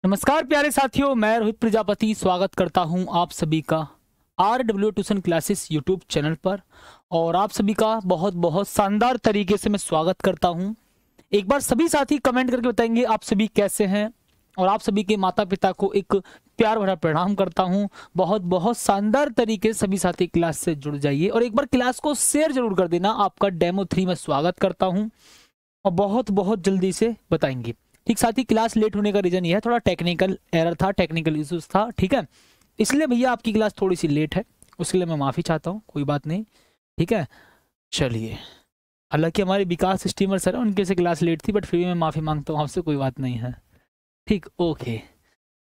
नमस्कार प्यारे साथियों, मैं रोहित प्रजापति स्वागत करता हूं आप सभी का RW tuition classes YouTube channel पर। और आप सभी का बहुत बहुत शानदार तरीके से मैं स्वागत करता हूं। एक बार सभी साथी कमेंट करके बताएंगे आप सभी कैसे हैं, और आप सभी के माता पिता को एक प्यार भरा प्रणाम करता हूं। बहुत बहुत शानदार तरीके से सभी साथी क्लास से जुड़ जाइए और एक बार क्लास को शेयर जरूर कर देना। आपका डेमो 3 में स्वागत करता हूं और बहुत बहुत जल्दी से बताएंगे। ठीक साथी, क्लास लेट होने का रीजन ये है, थोड़ा टेक्निकल एरर था, टेक्निकल इश्यूज था, ठीक है, इसलिए भैया आपकी क्लास थोड़ी सी लेट है, उसके लिए मैं माफ़ी चाहता हूँ, कोई बात नहीं, ठीक है। चलिए, हालांकि हमारे विकास स्टीमर सर है, उनके से क्लास लेट थी, बट फिर भी मैं माफ़ी मांगता हूँ आपसे, कोई बात नहीं है, ठीक, ओके।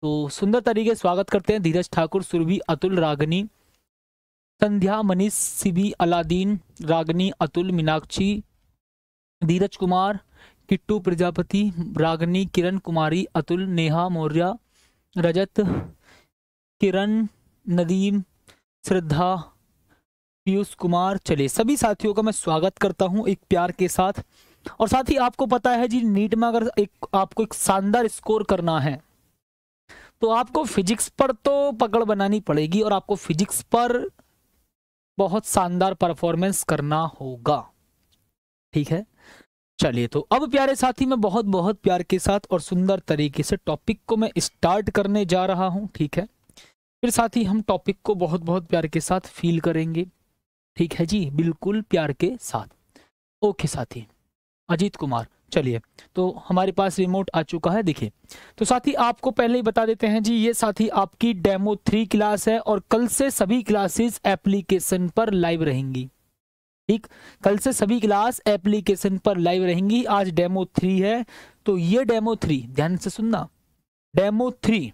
तो सुंदर तरीके से स्वागत करते हैं धीरज ठाकुर, सुरभि, अतुल, रागनी, संध्या, मनीष, सिबी, अलादीन, रागनी, अतुल, मीनाक्षी, धीरज कुमार, किट्टू प्रजापति, रागनी, किरण कुमारी, अतुल, नेहा मौर्य, रजत, किरण, नदीम, श्रद्धा, पीयूष कुमार। चलिए, सभी साथियों का मैं स्वागत करता हूं एक प्यार के साथ। और साथ ही आपको पता है जी, नीट में अगर आपको एक शानदार स्कोर करना है तो आपको फिजिक्स पर तो पकड़ बनानी पड़ेगी और आपको फिजिक्स पर बहुत शानदार परफॉर्मेंस करना होगा, ठीक है। चलिए, तो अब प्यारे साथी मैं बहुत बहुत प्यार के साथ और सुंदर तरीके से टॉपिक को मैं स्टार्ट करने जा रहा हूं, ठीक है। फिर साथी हम टॉपिक को बहुत बहुत प्यार के साथ फील करेंगे, ठीक है जी, बिल्कुल प्यार के साथ। ओके साथी, अजीत कुमार। चलिए, तो हमारे पास रिमोट आ चुका है, देखिए। तो साथी आपको पहले ही बता देते हैं जी, ये साथी आपकी डेमो 3 क्लास है और कल से सभी क्लासेस एप्लीकेशन पर लाइव रहेंगी, ठीक। कल से सभी क्लास एप्लीकेशन पर लाइव रहेंगी। आज डेमो 3 है, तो ये डेमो 3 ध्यान से सुनना, डेमो 3।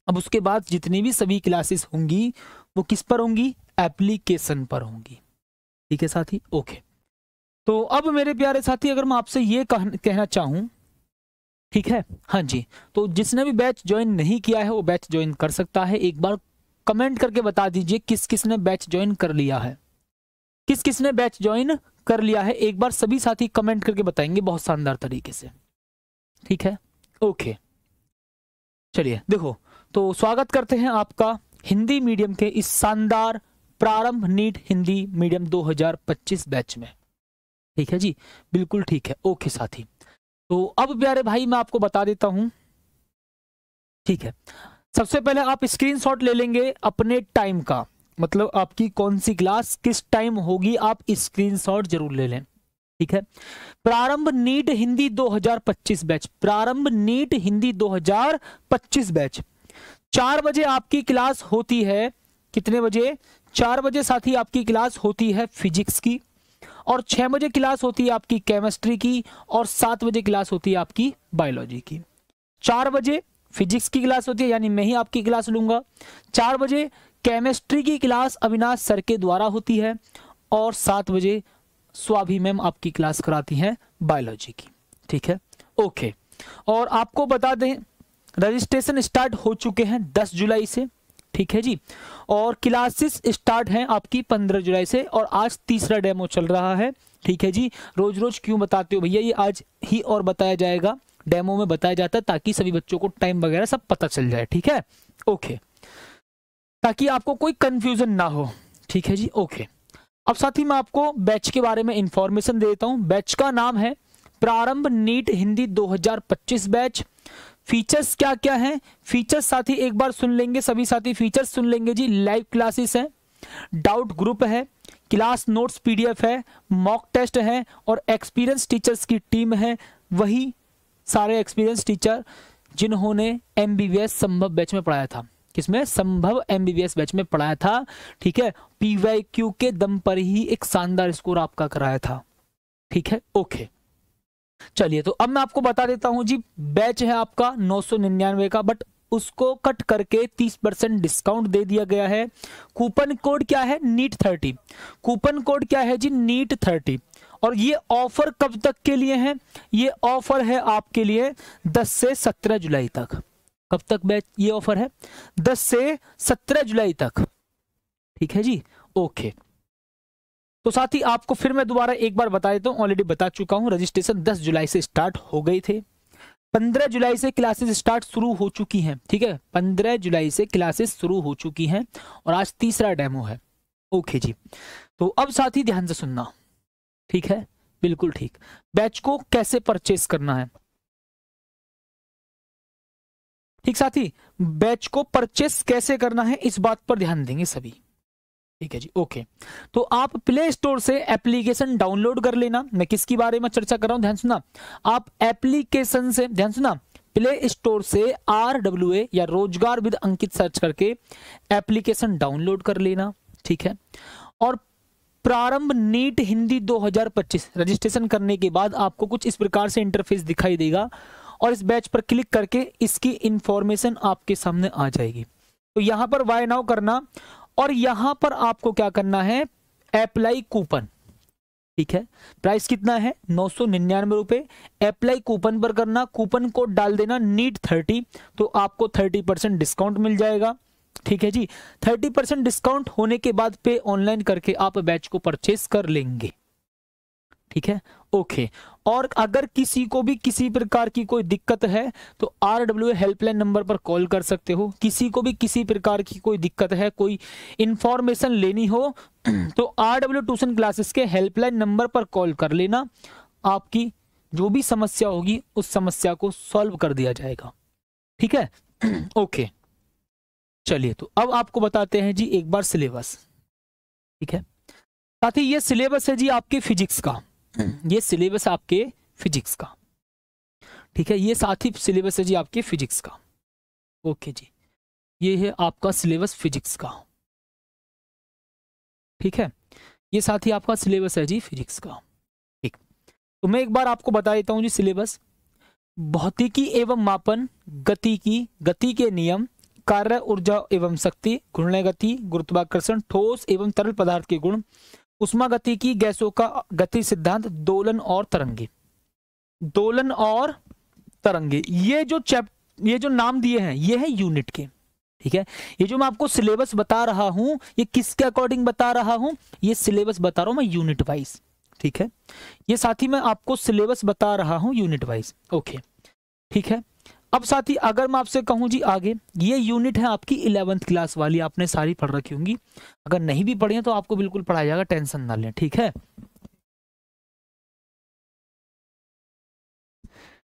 अब उसके बाद जितनी भी सभी क्लासेस होंगी वो किस पर होंगी? एप्लीकेशन पर होंगी, ठीक है साथी, ओके। तो अब मेरे प्यारे साथी, अगर मैं आपसे ये कहना चाहूं, ठीक है, हाँ जी, तो जिसने भी बैच ज्वाइन नहीं किया है वो बैच ज्वाइन कर सकता है। एक बार कमेंट करके बता दीजिए किस किसने बैच ज्वाइन कर लिया है, किस किसने बैच ज्वाइन कर लिया है। एक बार सभी साथी कमेंट करके बताएंगे बहुत शानदार तरीके से, ठीक है, ओके। चलिए देखो, तो स्वागत करते हैं आपका हिंदी मीडियम के इस शानदार प्रारंभ नीट हिंदी मीडियम 2025 बैच में, ठीक है जी, बिल्कुल ठीक है, ओके साथी। तो अब प्यारे भाई मैं आपको बता देता हूं, ठीक है। सबसे पहले आप स्क्रीनशॉट ले लेंगे अपने टाइम का, मतलब आपकी कौन सी क्लास किस टाइम होगी, आप स्क्रीनशॉट जरूर ले लें, ठीक है। प्रारंभ नीट हिंदी 2025 बैच, प्रारंभ नीट हिंदी 2025 बैच 4 बजे आपकी क्लास होती है। कितने बजे? 4 बजे साथी आपकी क्लास होती है फिजिक्स की, और 6 बजे क्लास होती है आपकी केमिस्ट्री की, और 7 बजे क्लास होती है आपकी बायोलॉजी की। 4 बजे फिजिक्स की क्लास होती है, यानी मैं ही आपकी क्लास लूंगा। 4 बजे केमिस्ट्री की क्लास अविनाश सर के द्वारा होती है, और 7 बजे स्वाभि मैम आपकी क्लास कराती हैं बायोलॉजी की, ठीक है, ओके। और आपको बता दें, रजिस्ट्रेशन स्टार्ट हो चुके हैं 10 जुलाई से, ठीक है जी, और क्लासेस स्टार्ट हैं आपकी 15 जुलाई से, और आज तीसरा डेमो चल रहा है, ठीक है जी। रोज रोज क्यों बताते हो भैया, ये आज ही और बताया जाएगा, डेमो में बताया जाता है ताकि सभी बच्चों को टाइम वगैरह सब पता चल जाए, ठीक है, ओके, ताकि आपको कोई कंफ्यूजन ना हो, ठीक है जी, ओके। अब साथी मैं आपको बैच के बारे में इंफॉर्मेशन दे देता हूं। बैच का नाम है प्रारंभ नीट हिंदी 2025 बैच। फीचर्स क्या क्या हैं? फीचर्स साथी एक बार सुन लेंगे, सभी साथी फीचर्स सुन लेंगे जी। लाइव क्लासेस हैं, डाउट ग्रुप है, क्लास नोट्स PDF है, मॉक टेस्ट है, और एक्सपीरियंस टीचर्स की टीम है, वही सारे एक्सपीरियंस टीचर जिन्होंने MBBS संभव बैच में पढ़ाया था। किसमें? संभव MBBS बैच में पढ़ाया था, ठीक है। PYQ के दम पर ही एक शानदार स्कोर आपका कराया था, ठीक है, ओके। चलिए, तो अब मैं आपको बता देता हूं जी, बैच है आपका 999 का, बट उसको कट करके 30% डिस्काउंट दे दिया गया है। कूपन कोड क्या है? नीट 30। कूपन कोड क्या है जी? नीट 30। और ये ऑफर कब तक के लिए है? ये ऑफर है आपके लिए 10 से 17 जुलाई तक। कब तक बैच ये ऑफर है? 10 से 17 जुलाई तक, ठीक है जी, ओके। तो साथ ही आपको फिर मैं दोबारा एक बार बता देता हूं, ऑलरेडी बता चुका हूं, रजिस्ट्रेशन 10 जुलाई से स्टार्ट हो गए थे। 15 जुलाई से क्लासेस स्टार्ट शुरू हो चुकी हैं। ठीक है, 15 जुलाई से क्लासेस शुरू हो चुकी हैं और आज तीसरा डेमो है। ओके जी, तो अब साथी ध्यान से सुनना। ठीक है, बिल्कुल ठीक। बैच को कैसे परचेस करना है? ठीक साथी, बैच को परचेस कैसे करना है इस बात पर ध्यान देंगे सभी। ठीक है जी, ओके। तो आप प्ले स्टोर से एप्लीकेशन डाउनलोड कर लेना। मैं किसकी बारे में चर्चा कर रहा हूं, ध्यान सुना। आप एप्लीकेशन से, ध्यान सुना, प्ले स्टोर से RWA या रोजगार विद अंकित सर्च करके एप्लीकेशन डाउनलोड कर लेना। ठीक है, और प्रारंभ नीट हिंदी 2025 रजिस्ट्रेशन करने के बाद आपको कुछ इस प्रकार से इंटरफेस दिखाई देगा और इस बैच पर क्लिक करके इसकी इंफॉर्मेशन आपके सामने आ जाएगी। तो यहां पर वाई नाउ करना और यहां पर आपको क्या करना है, अप्लाई कूपन। ठीक है, प्राइस कितना है, 999 रुपए। अप्लाई कूपन पर करना, कूपन कोड डाल देना नीट 30, तो आपको 30% डिस्काउंट मिल जाएगा। ठीक है जी, 30% डिस्काउंट होने के बाद पे ऑनलाइन करके आप बैच को परचेस कर लेंगे। ठीक है, ओके। और अगर किसी को भी किसी प्रकार की कोई दिक्कत है तो RWA हेल्पलाइन नंबर पर कॉल कर सकते हो। किसी को भी किसी प्रकार की कोई दिक्कत है, कोई इंफॉर्मेशन लेनी हो तो RWA ट्यूशन क्लासेस के हेल्पलाइन नंबर पर कॉल कर लेना। आपकी जो भी समस्या होगी उस समस्या को सॉल्व कर दिया जाएगा। ठीक है, ओके। चलिए, तो अब आपको बताते हैं जी एक बार सिलेबस। ठीक है साथी, ये सिलेबस है जी आपके फिजिक्स का। ये सिलेबस आपके फिजिक्स का। ठीक है, ये साथी सिलेबस है जी आपके फिजिक्स का। ओके जी, ये है आपका सिलेबस फिजिक्स का। ठीक है, ये साथी आपका सिलेबस है जी फिजिक्स का। ठीक, तो मैं एक बार आपको बता देता हूं जी सिलेबस। भौतिकी एवं मापन, गति के नियम, कार्य, ऊर्जा एवं शक्ति, घूर्णन गति, गुरुत्वाकर्षण, ठोस एवं तरल पदार्थ के गुण, उष्मागतिकी, गैसों का गति सिद्धांत, दोलन और तरंगे। दोलन और तरंगे, ये जो नाम दिए हैं ये है यूनिट के। ठीक है, ये जो मैं आपको सिलेबस बता रहा हूं ये किसके अकॉर्डिंग बता रहा हूं, ये सिलेबस बता रहा हूं मैं यूनिट वाइज। ठीक है, ये साथी मैं आपको सिलेबस बता रहा हूं यूनिट वाइज। ओके, ठीक है। अब साथी अगर मैं आपसे कहूं जी आगे, ये यूनिट है आपकी 11th क्लास वाली, आपने सारी पढ़ रखी होंगी। अगर नहीं भी पढ़ी है तो आपको बिल्कुल पढ़ाया जाएगा, टेंशन ना लें। ठीक है,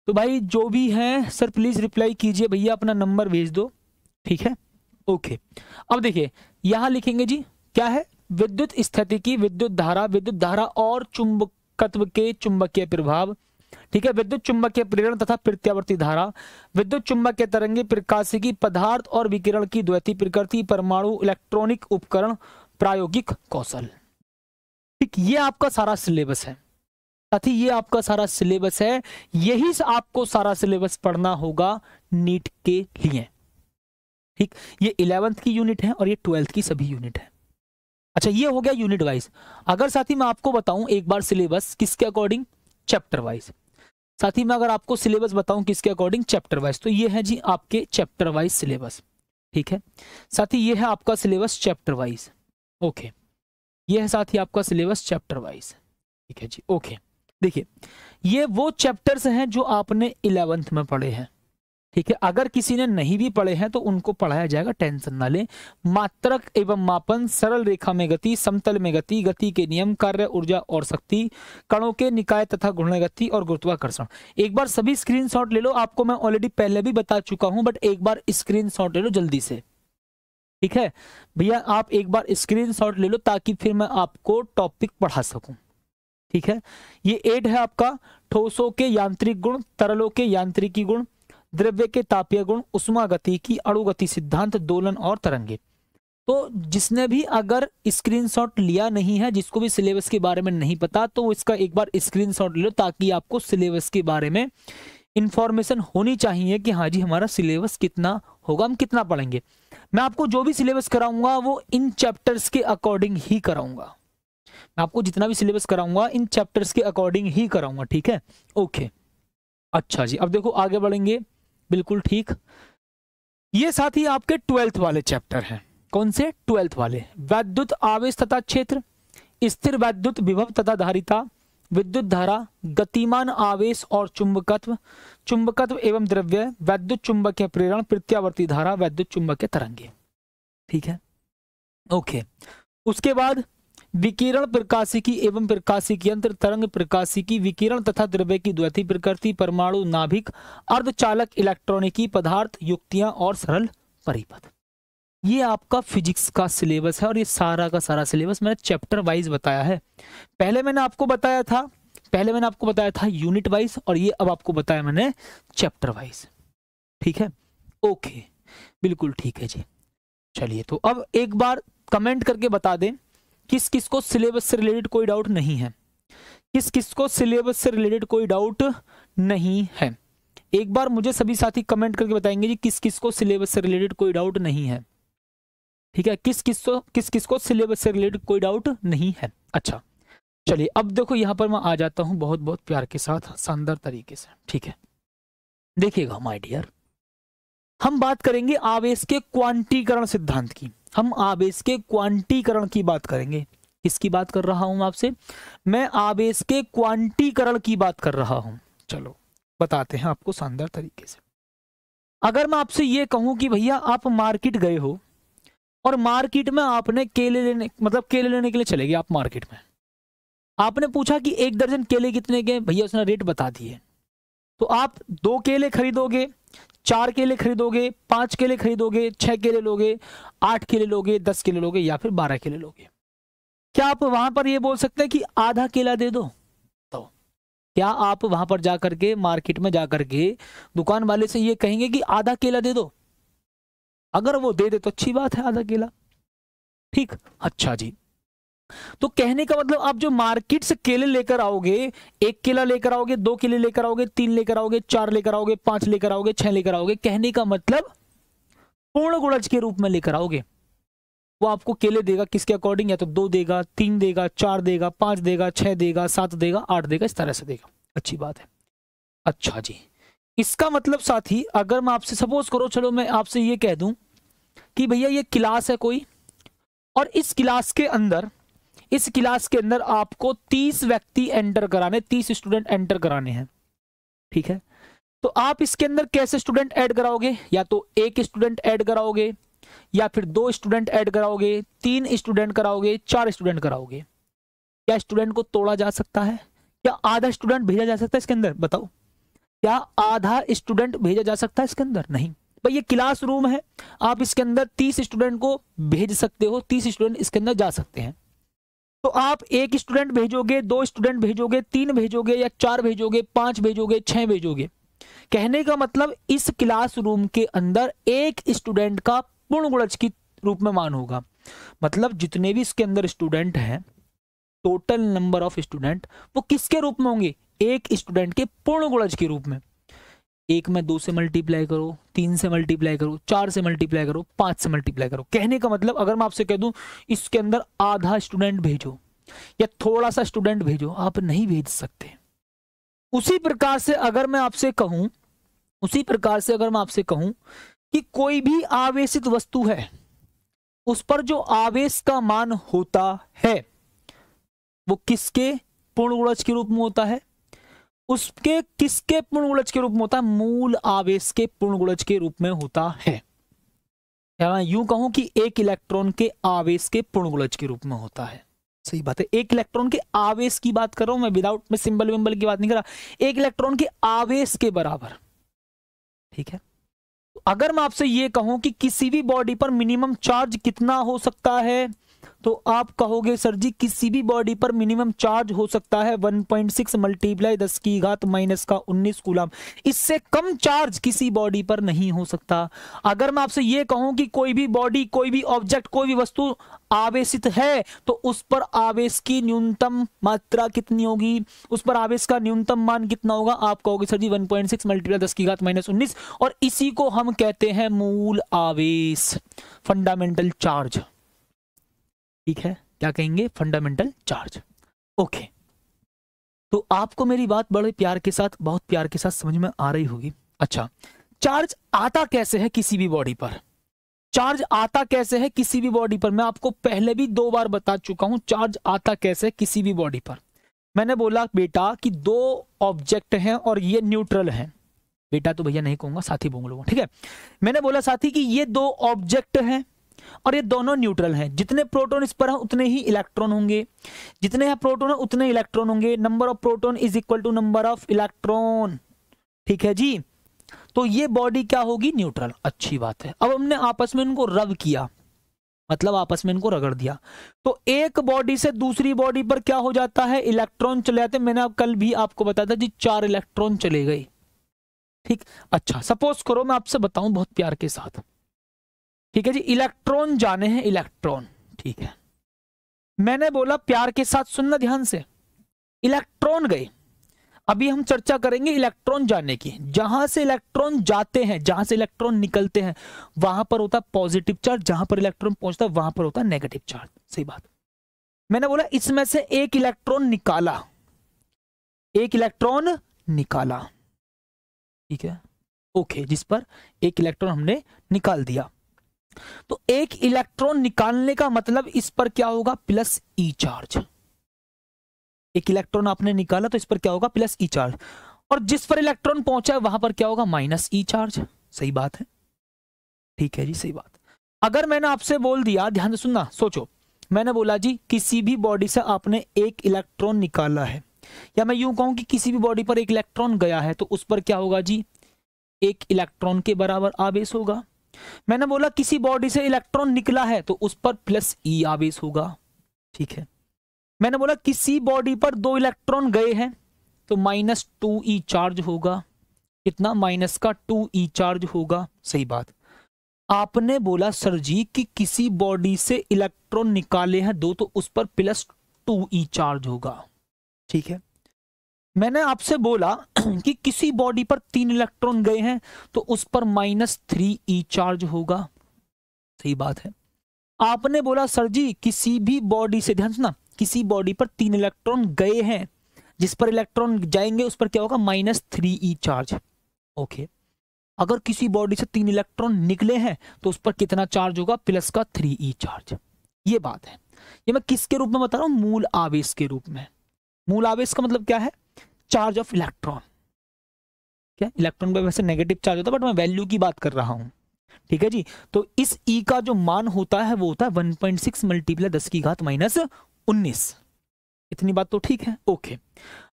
तो भाई जो भी है सर प्लीज रिप्लाई कीजिए, भैया अपना नंबर भेज दो। ठीक है, ओके। अब देखिए यहां लिखेंगे जी क्या है, विद्युत स्थितिकी, विद्युत धारा और चुंबकत्व के चुंबकीय प्रभाव। ठीक है, विद्युत चुंबकीय प्रेरण तथा प्रत्यावर्ती धारा, विद्युत चुंबकीय तरंगे, प्रकाशिकी, पदार्थ और विकिरण की द्वैती प्रकृति, परमाणु, इलेक्ट्रॉनिक उपकरण, प्रायोगिक कौशल। ठीक, ये आपका सारा सिलेबस है साथी, ये आपका सारा सिलेबस है। यही से आपको सारा सिलेबस पढ़ना होगा नीट के लिए। ठीक, ये 11th की यूनिट है और ये 12th की सभी यूनिट है। अच्छा, ये हो गया यूनिट वाइज। अगर साथी मैं आपको बताऊं एक बार सिलेबस किसके अकॉर्डिंग, चैप्टर वाइज। साथी मैं अगर आपको सिलेबस बताऊं किसके अकॉर्डिंग, चैप्टर वाइज, तो ये है जी आपके चैप्टर वाइज सिलेबस। ठीक है साथी, ये है आपका सिलेबस चैप्टर वाइज। ओके, ये है साथी आपका सिलेबस चैप्टर वाइज। ठीक है जी, ओके। देखिए ये वो चैप्टर्स हैं जो आपने 11th में पढ़े हैं। ठीक है, अगर किसी ने नहीं भी पढ़े हैं तो उनको पढ़ाया जाएगा, टेंशन ना लें। मात्रक एवं मापन, सरल रेखा में गति, समतल में गति, गति के नियम, कार्य, ऊर्जा और शक्ति, कणों के निकाय तथा घूर्णन गति और गुरुत्वाकर्षण। एक बार सभी स्क्रीनशॉट ले लो, आपको मैं ऑलरेडी पहले भी बता चुका हूं बट एक बार स्क्रीनशॉट ले लो जल्दी से। ठीक है भैया, आप एक बार स्क्रीनशॉट ले लो ताकि फिर मैं आपको टॉपिक पढ़ा सकूं। ठीक है, ये 8 है आपका, ठोसों के यांत्रिक गुण, तरलों के यांत्रिकी गुण, द्रव्य के तापीय गुण, उष्मागतिकी, अणुगति सिद्धांत, दोलन और तरंगे। तो जिसने भी अगर स्क्रीनशॉट लिया नहीं है, जिसको भी सिलेबस के बारे में नहीं पता, तो इसका एक बार स्क्रीनशॉट ले लो ताकि आपको सिलेबस के बारे में इंफॉर्मेशन होनी चाहिए कि हाँ जी हमारा सिलेबस कितना होगा, हम कितना पढ़ेंगे। मैं आपको जो भी सिलेबस कराऊंगा वो इन चैप्टर्स के अकॉर्डिंग ही कराऊंगा। मैं आपको जितना भी सिलेबस कराऊंगा इन चैप्टर्स के अकॉर्डिंग ही कराऊंगा। ठीक है, ओके। अच्छा जी, अब देखो आगे बढ़ेंगे, बिल्कुल ठीक। ये साथ ही आपके 12th वाले चैप्टर हैं। कौन से? 12th वाले। वैद्युत आवेश तथा क्षेत्र, स्थिर वैद्युत विभव तथा धारिता, विद्युत धारा, गतिमान आवेश और चुंबकत्व, चुंबकत्व एवं द्रव्य, वैद्युत चुंबकीय प्रेरण, प्रत्यावर्ती धारा, वैद्युत चुंबकीय तरंगे। ठीक है, ओके। उसके बाद विकिरण प्रकाशिकी एवं प्रकाशिकी यंत्र, तरंग प्रकाशिकी, विकिरण तथा द्रव्य की द्वैती प्रकृति, परमाणु, नाभिक, अर्धचालक, इलेक्ट्रॉनिकी पदार्थ, युक्तियां और सरल परिपथ। ये आपका फिजिक्स का सिलेबस है और ये सारा का सारा सिलेबस मैंने चैप्टर वाइज बताया है। पहले मैंने आपको बताया था यूनिट वाइज, और ये अब आपको बताया मैंने चैप्टर वाइज। ठीक है, ओके, बिल्कुल ठीक है जी। चलिए, तो अब एक बार कमेंट करके बता दें किस किस को सिलेबस से रिलेटेड कोई डाउट नहीं है, किस किस को सिलेबस से रिलेटेड कोई डाउट नहीं है। एक बार मुझे सभी साथी कमेंट करके बताएंगे जी किस किस को सिलेबस से रिलेटेड कोई डाउट नहीं है। ठीक है, किस किस को सिलेबस से रिलेटेड कोई डाउट नहीं है। अच्छा, चलिए अब देखो यहां पर मैं आ जाता हूं बहुत बहुत प्यार के साथ, शानदार तरीके से। ठीक है, देखिएगा माय डियर, हम बात करेंगे आवेश के क्वांटीकरण सिद्धांत की। हम आवेश के क्वांटीकरण की बात करेंगे। किसकी बात कर रहा हूं आपसे? मैं आवेश के क्वांटीकरण की बात कर रहा हूं। चलो बताते हैं आपको शानदार तरीके से। अगर मैं आपसे ये कहूं कि भैया आप मार्केट गए हो और मार्केट में आपने केले लेने के लिए चले गए आप मार्केट में, आपने पूछा कि 1 दर्जन केले कितने के, भैया उसने रेट बता दिए। तो आप 2 केले खरीदोगे, 4 केले खरीदोगे, 5 केले खरीदोगे, 6 केले लोगे, 8 केले लोगे, 10 केले लोगे या फिर 12 केले लोगे। क्या आप वहां पर ये बोल सकते हैं कि आधा केला दे दो? तो क्या आप वहां पर जाकर के मार्केट में जाकर के दुकान वाले से ये कहेंगे कि आधा केला दे दो? अगर वो दे दे तो अच्छी बात है, आधा केला। ठीक, अच्छा जी। तो कहने का मतलब आप जो मार्केट से केले लेकर आओगे, 1 केला लेकर आओगे, 2 केले लेकर आओगे, 3 लेकर आओगे, 4 लेकर आओगे, 5 लेकर आओगे, 6 लेकर आओगे, कहने का मतलब पूर्ण गुणज के रूप में लेकर आओगे। वो आपको केले देगा किसके अकॉर्डिंग? या तो 2 देगा, 3 देगा, 4 देगा, 5 देगा, 6 देगा, 7 देगा, 8 देगा, इस तरह से देगा। अच्छी बात है। अच्छा जी, इसका मतलब साथी अगर मैं आपसे सपोज करो, चलो मैं आपसे ये कह दूं कि भैया ये क्लास है कोई, और इस क्लास के अंदर आपको 30 व्यक्ति एंटर कराने, 30 स्टूडेंट एंटर कराने हैं। ठीक है, तो आप इसके अंदर कैसे स्टूडेंट ऐड कराओगे? या तो 1 स्टूडेंट ऐड कराओगे, या फिर 2 स्टूडेंट ऐड कराओगे, 3 स्टूडेंट कराओगे, 4 स्टूडेंट कराओगे। क्या स्टूडेंट को तोड़ा जा सकता है? क्या आधा स्टूडेंट भेजा जा सकता है इसके अंदर? बताओ, क्या आधा स्टूडेंट भेजा जा सकता है इसके अंदर? नहीं भाई, ये क्लासरूम है, आप इसके अंदर 30 स्टूडेंट को भेज सकते हो, 30 स्टूडेंट इसके अंदर जा सकते हैं। तो आप 1 स्टूडेंट भेजोगे, 2 स्टूडेंट भेजोगे, 3 भेजोगे, या 4 भेजोगे, 5 भेजोगे, 6 भेजोगे। कहने का मतलब इस क्लासरूम के अंदर 1 स्टूडेंट का पूर्ण गुणज के रूप में मान होगा। मतलब जितने भी इसके अंदर स्टूडेंट हैं, टोटल नंबर ऑफ स्टूडेंट, वो किसके रूप में होंगे? 1 स्टूडेंट के पूर्ण गुणज के रूप में। 1 में 2 से मल्टीप्लाई करो, 3 से मल्टीप्लाई करो, 4 से मल्टीप्लाई करो, 5 से मल्टीप्लाई करो। कहने का मतलब अगर मैं आपसे कह दूं इसके अंदर आधा स्टूडेंट भेजो या थोड़ा सा स्टूडेंट भेजो, आप नहीं भेज सकते। उसी प्रकार से अगर मैं आपसे कहूं कि कोई भी आवेशित वस्तु है, उस पर जो आवेश का मान होता है वो किसके पूर्ण गुणज के रूप में होता है? उसके किसके पूर्ण गुणज के रूप में होता है? मूल आवेश के पूर्ण गुणज के रूप में होता है। या मैं यूं कहूं कि 1 इलेक्ट्रॉन के आवेश के पूर्ण गुणज के रूप में होता है। सही बात है, 1 इलेक्ट्रॉन के आवेश की बात कर रहा हूं मैं, विदाउट में सिंबल विंबल की बात नहीं कर रहा। 1 इलेक्ट्रॉन के आवेश के बराबर। ठीक है, अगर मैं आपसे ये कहूं कि किसी भी बॉडी पर मिनिमम चार्ज कितना हो सकता है, तो आप कहोगे सर जी किसी भी बॉडी पर मिनिमम चार्ज हो सकता है 1.6 मल्टीप्लाई 10⁻⁻⁹ कूलम। इससे कम चार्ज किसी बॉडी पर नहीं हो सकता। अगर मैं आपसे ये कहूं कि कोई भी बॉडी, कोई भी ऑब्जेक्ट, कोई भी वस्तु आवेशित है, तो उस पर आवेश की न्यूनतम मात्रा कितनी होगी? उस पर आवेश का न्यूनतम मान कितना होगा? आप कहोगे सर जी 1.6 मल्टीप्लाई 10⁻⁻⁹, और इसी को हम कहते हैं मूल आवेश, फंडामेंटल चार्ज। ठीक है, क्या कहेंगे? Fundamental charge. ओके, तो आपको मेरी बात बड़े प्यार के साथ, बहुत प्यार के साथ समझ में आ रही होगी। अच्छा, चार्ज आता कैसे है किसी भी बॉडी पर? चार्ज आता कैसे है किसी भी बॉडी पर? मैं आपको पहले भी 2 बार बता चुका हूं चार्ज आता कैसे है किसी भी बॉडी पर। मैंने बोला बेटा कि दो ऑब्जेक्ट हैं और ये न्यूट्रल हैं। बेटा तो भैया नहीं कहूंगा, साथी बोलूंगा, ठीक है। मैंने बोला साथी कि ये दो ऑब्जेक्ट हैं और ये दोनों न्यूट्रल हैं। जितने प्रोटॉन इस पर हैं उतने ही इलेक्ट्रॉन होंगे, जितने यहाँ प्रोटॉन है उतने इलेक्ट्रॉन होंगे। Number of proton is equal to number of electron, ठीक है जी। तो ये बॉडी क्या होगी, न्यूट्रल। अच्छी बात है। अब हमने आपस में इनको रब किया, मतलब आपस में इनको रगड़ दिया, तो एक बॉडी से दूसरी बॉडी पर क्या हो जाता है, इलेक्ट्रॉन चले जाते हैं। मैंने कल भी आपको बताया था जी 4 इलेक्ट्रॉन चले गए, ठीक। अच्छा सपोज करो मैं आपसे बताऊं बहुत प्यार के साथ, ठीक है जी। इलेक्ट्रॉन जाने हैं, इलेक्ट्रॉन, ठीक है। मैंने बोला प्यार के साथ सुनना ध्यान से, इलेक्ट्रॉन गए। अभी हम चर्चा करेंगे इलेक्ट्रॉन जाने की। जहां से इलेक्ट्रॉन जाते हैं, जहां से इलेक्ट्रॉन निकलते हैं, वहां पर होता है पॉजिटिव चार्ज, जहां पर इलेक्ट्रॉन पहुंचता है वहां पर होता है नेगेटिव चार्ज। सही बात। मैंने बोला इसमें से एक इलेक्ट्रॉन निकाला, एक इलेक्ट्रॉन निकाला, ठीक है, ओके, जिस पर एक इलेक्ट्रॉन हमने निकाल दिया। तो एक इलेक्ट्रॉन निकालने का मतलब इस पर क्या होगा, प्लस ई चार्ज। एक इलेक्ट्रॉन आपने निकाला तो इस पर क्या होगा, प्लस ई चार्ज। और जिस पर इलेक्ट्रॉन पहुंचा है वहां पर क्या होगा, माइनस ई चार्ज। सही बात है, ठीक है जी, सही बात। अगर मैंने आपसे बोल दिया, ध्यान से सुनना, सोचो, मैंने बोला जी किसी भी बॉडी से आपने एक इलेक्ट्रॉन निकाला है, या मैं यूं कहूं कि किसी भी बॉडी पर एक इलेक्ट्रॉन गया है, तो उस पर क्या होगा जी, एक इलेक्ट्रॉन के बराबर आवेश होगा। मैंने बोला किसी बॉडी से इलेक्ट्रॉन निकला है तो उस पर प्लस ई आवेश होगा, ठीक है। मैंने बोला किसी बॉडी पर 2 इलेक्ट्रॉन गए हैं तो -2e चार्ज होगा। कितना, माइनस का 2e चार्ज होगा। सही बात। आपने बोला सर जी कि किसी बॉडी से इलेक्ट्रॉन निकाले हैं 2 तो उस पर +2e चार्ज होगा, ठीक है। मैंने आपसे बोला कि किसी बॉडी पर 3 इलेक्ट्रॉन गए हैं तो उस पर -3e चार्ज होगा। सही बात है। आपने बोला सर जी किसी भी बॉडी से, ध्यान सुना, किसी बॉडी पर 3 इलेक्ट्रॉन गए हैं, जिस पर इलेक्ट्रॉन जाएंगे उस पर क्या होगा, -3e चार्ज, ओके। अगर किसी बॉडी से 3 इलेक्ट्रॉन निकले हैं तो उस पर कितना चार्ज होगा, प्लस का 3e चार्ज। ये बात है। ये मैं किसके रूप में बता रहा हूं, मूल आवेश के रूप में। मूल आवेश का मतलब क्या है, चार्ज ऑफ इलेक्ट्रॉन। क्या, इलेक्ट्रॉन पे वैसे नेगेटिव चार्ज होता है, बट मैं वैल्यू की बात कर रहा हूं, ठीक है जी। तो इस E का जो मान होता है वो होता है 1.6 × 10⁻19। इतनी बात तो ठीक है, ओके।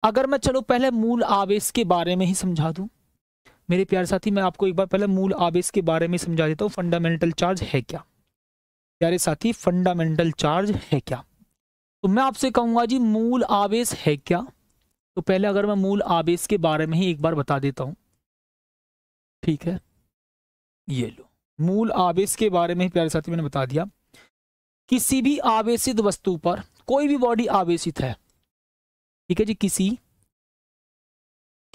अगर मैं चलो पहले मूल आवेश के बारे में ही समझा दूं मेरे प्यारे साथी, मैं आपको एक बार पहले मूल आवेश के बारे में समझा देता हूं। फंडामेंटल चार्ज है क्या, प्यारे साथी, फंडामेंटल चार्ज है क्या। तो मैं आपसे कहूंगा जी मूल आवेश है क्या। तो पहले अगर मैं मूल आवेश के बारे में ही एक बार बता देता हूं, ठीक है। ये लो, मूल आवेश के बारे में ही प्यारे साथी मैंने बता दिया। किसी भी आवेशित वस्तु पर, कोई भी बॉडी आवेशित है, ठीक है जी,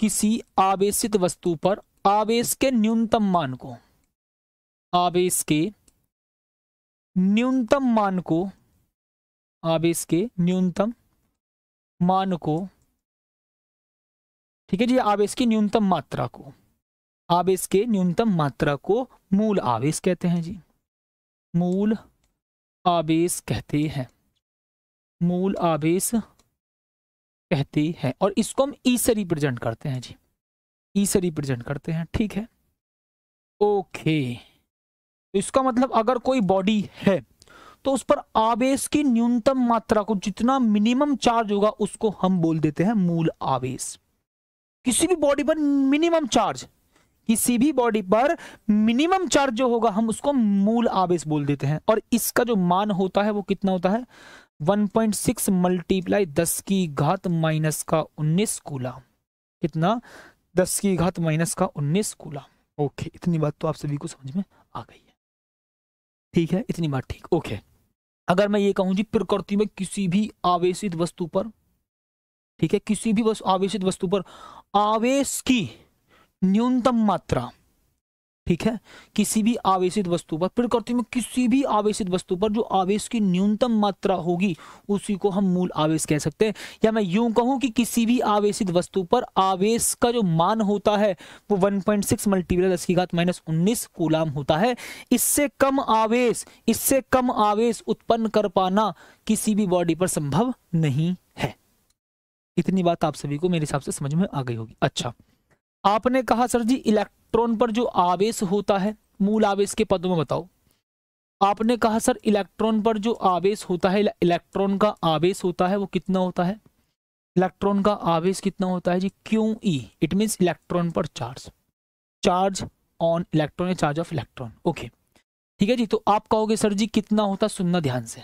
किसी आवेशित वस्तु पर आवेश के न्यूनतम मान को, आवेश के न्यूनतम मान को, आवेश के न्यूनतम मान को, ठीक है जी, आवेश की न्यूनतम मात्रा को, आवेश के न्यूनतम मात्रा को मूल आवेश कहते हैं जी। मूल आवेश कहते हैं, मूल आवेश कहते हैं। और इसको हम ई से रिप्रेजेंट करते हैं जी, ई से रिप्रेजेंट करते हैं, ठीक है, ओके। तो इसका मतलब अगर कोई बॉडी है तो उस पर आवेश की न्यूनतम मात्रा को, जितना मिनिमम चार्ज होगा उसको हम बोल देते हैं मूल आवेश। किसी भी बॉडी पर मिनिमम चार्ज, किसी भी बॉडी पर मिनिमम चार्ज जो होगा हम उसको मूल आवेश बोल देते हैं। और इसका जो मान होता है वो कितना होता है, 1.6 × 10⁻⁻19 कूलम। कितना, 10⁻⁻19 कूलम, ओके। इतनी बात तो आप सभी को समझ में आ गई है, ठीक है, इतनी बात ठीक, ओके। अगर मैं ये कहूं जी प्रकृति में किसी भी आवेशित वस्तु पर, ठीक है, किसी भी आवेशित वस्तु पर आवेश की न्यूनतम मात्रा, ठीक है, किसी भी आवेशित वस्तु पर, प्रकृति में किसी भी आवेशित वस्तु पर जो आवेश की न्यूनतम मात्रा होगी उसी को हम मूल आवेश कह सकते हैं। या मैं यूं कहूं कि किसी भी आवेशित वस्तु पर आवेश का जो मान होता है वो 1.6 × 10⁻⁻19 कूलम होता है। इससे कम आवेश उत्पन्न कर पाना किसी भी बॉडी पर संभव नहीं है, इतनी बात आप सभी को मेरे हिसाब से समझ में आ गई होगी। अच्छा, आपने कहा सर जी इलेक्ट्रॉन पर जो आवेश होता है, मूल आवेश के पदों में बताओ। आपने कहा सर इलेक्ट्रॉन पर जो आवेश होता है, इलेक्ट्रॉन का आवेश होता है वो कितना होता है? इलेक्ट्रॉन का आवेश कितना होता है जी? QE, इट मीन्स इलेक्ट्रॉन पर charge, charge on electron, charge of electron. Okay, ठीक है जी। तो आप कहोगे सर जी कितना होता, सुनना ध्यान से।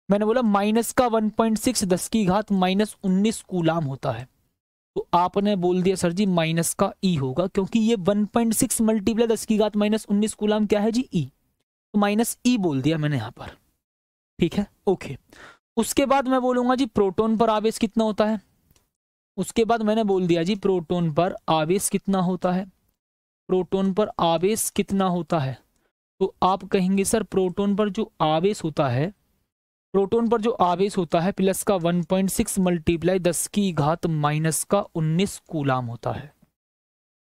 मैंने बोला माइनस का 1.6 10 की घात -19 कूलाम होता है। तो आपने बोल दिया सर जी माइनस का ई होगा, क्योंकि ये 1.6 मल्टीप्लाई 10 की घात -19 कूलाम क्या है जी? ई। तो माइनस ई बोल दिया मैंने यहाँ पर, ठीक है। ओके, उसके बाद मैं बोलूंगा जी प्रोटॉन पर आवेश कितना होता है। उसके बाद मैंने बोल दिया जी प्रोटॉन पर आवेश कितना होता है, प्रोटॉन पर आवेश कितना होता है। तो आप कहेंगे सर प्रोटॉन पर जो आवेश होता है, प्रोटॉन पर जो आवेश होता है प्लस का 1.6 मल्टीप्लाई 10 की घात -19 कूलाम होता है,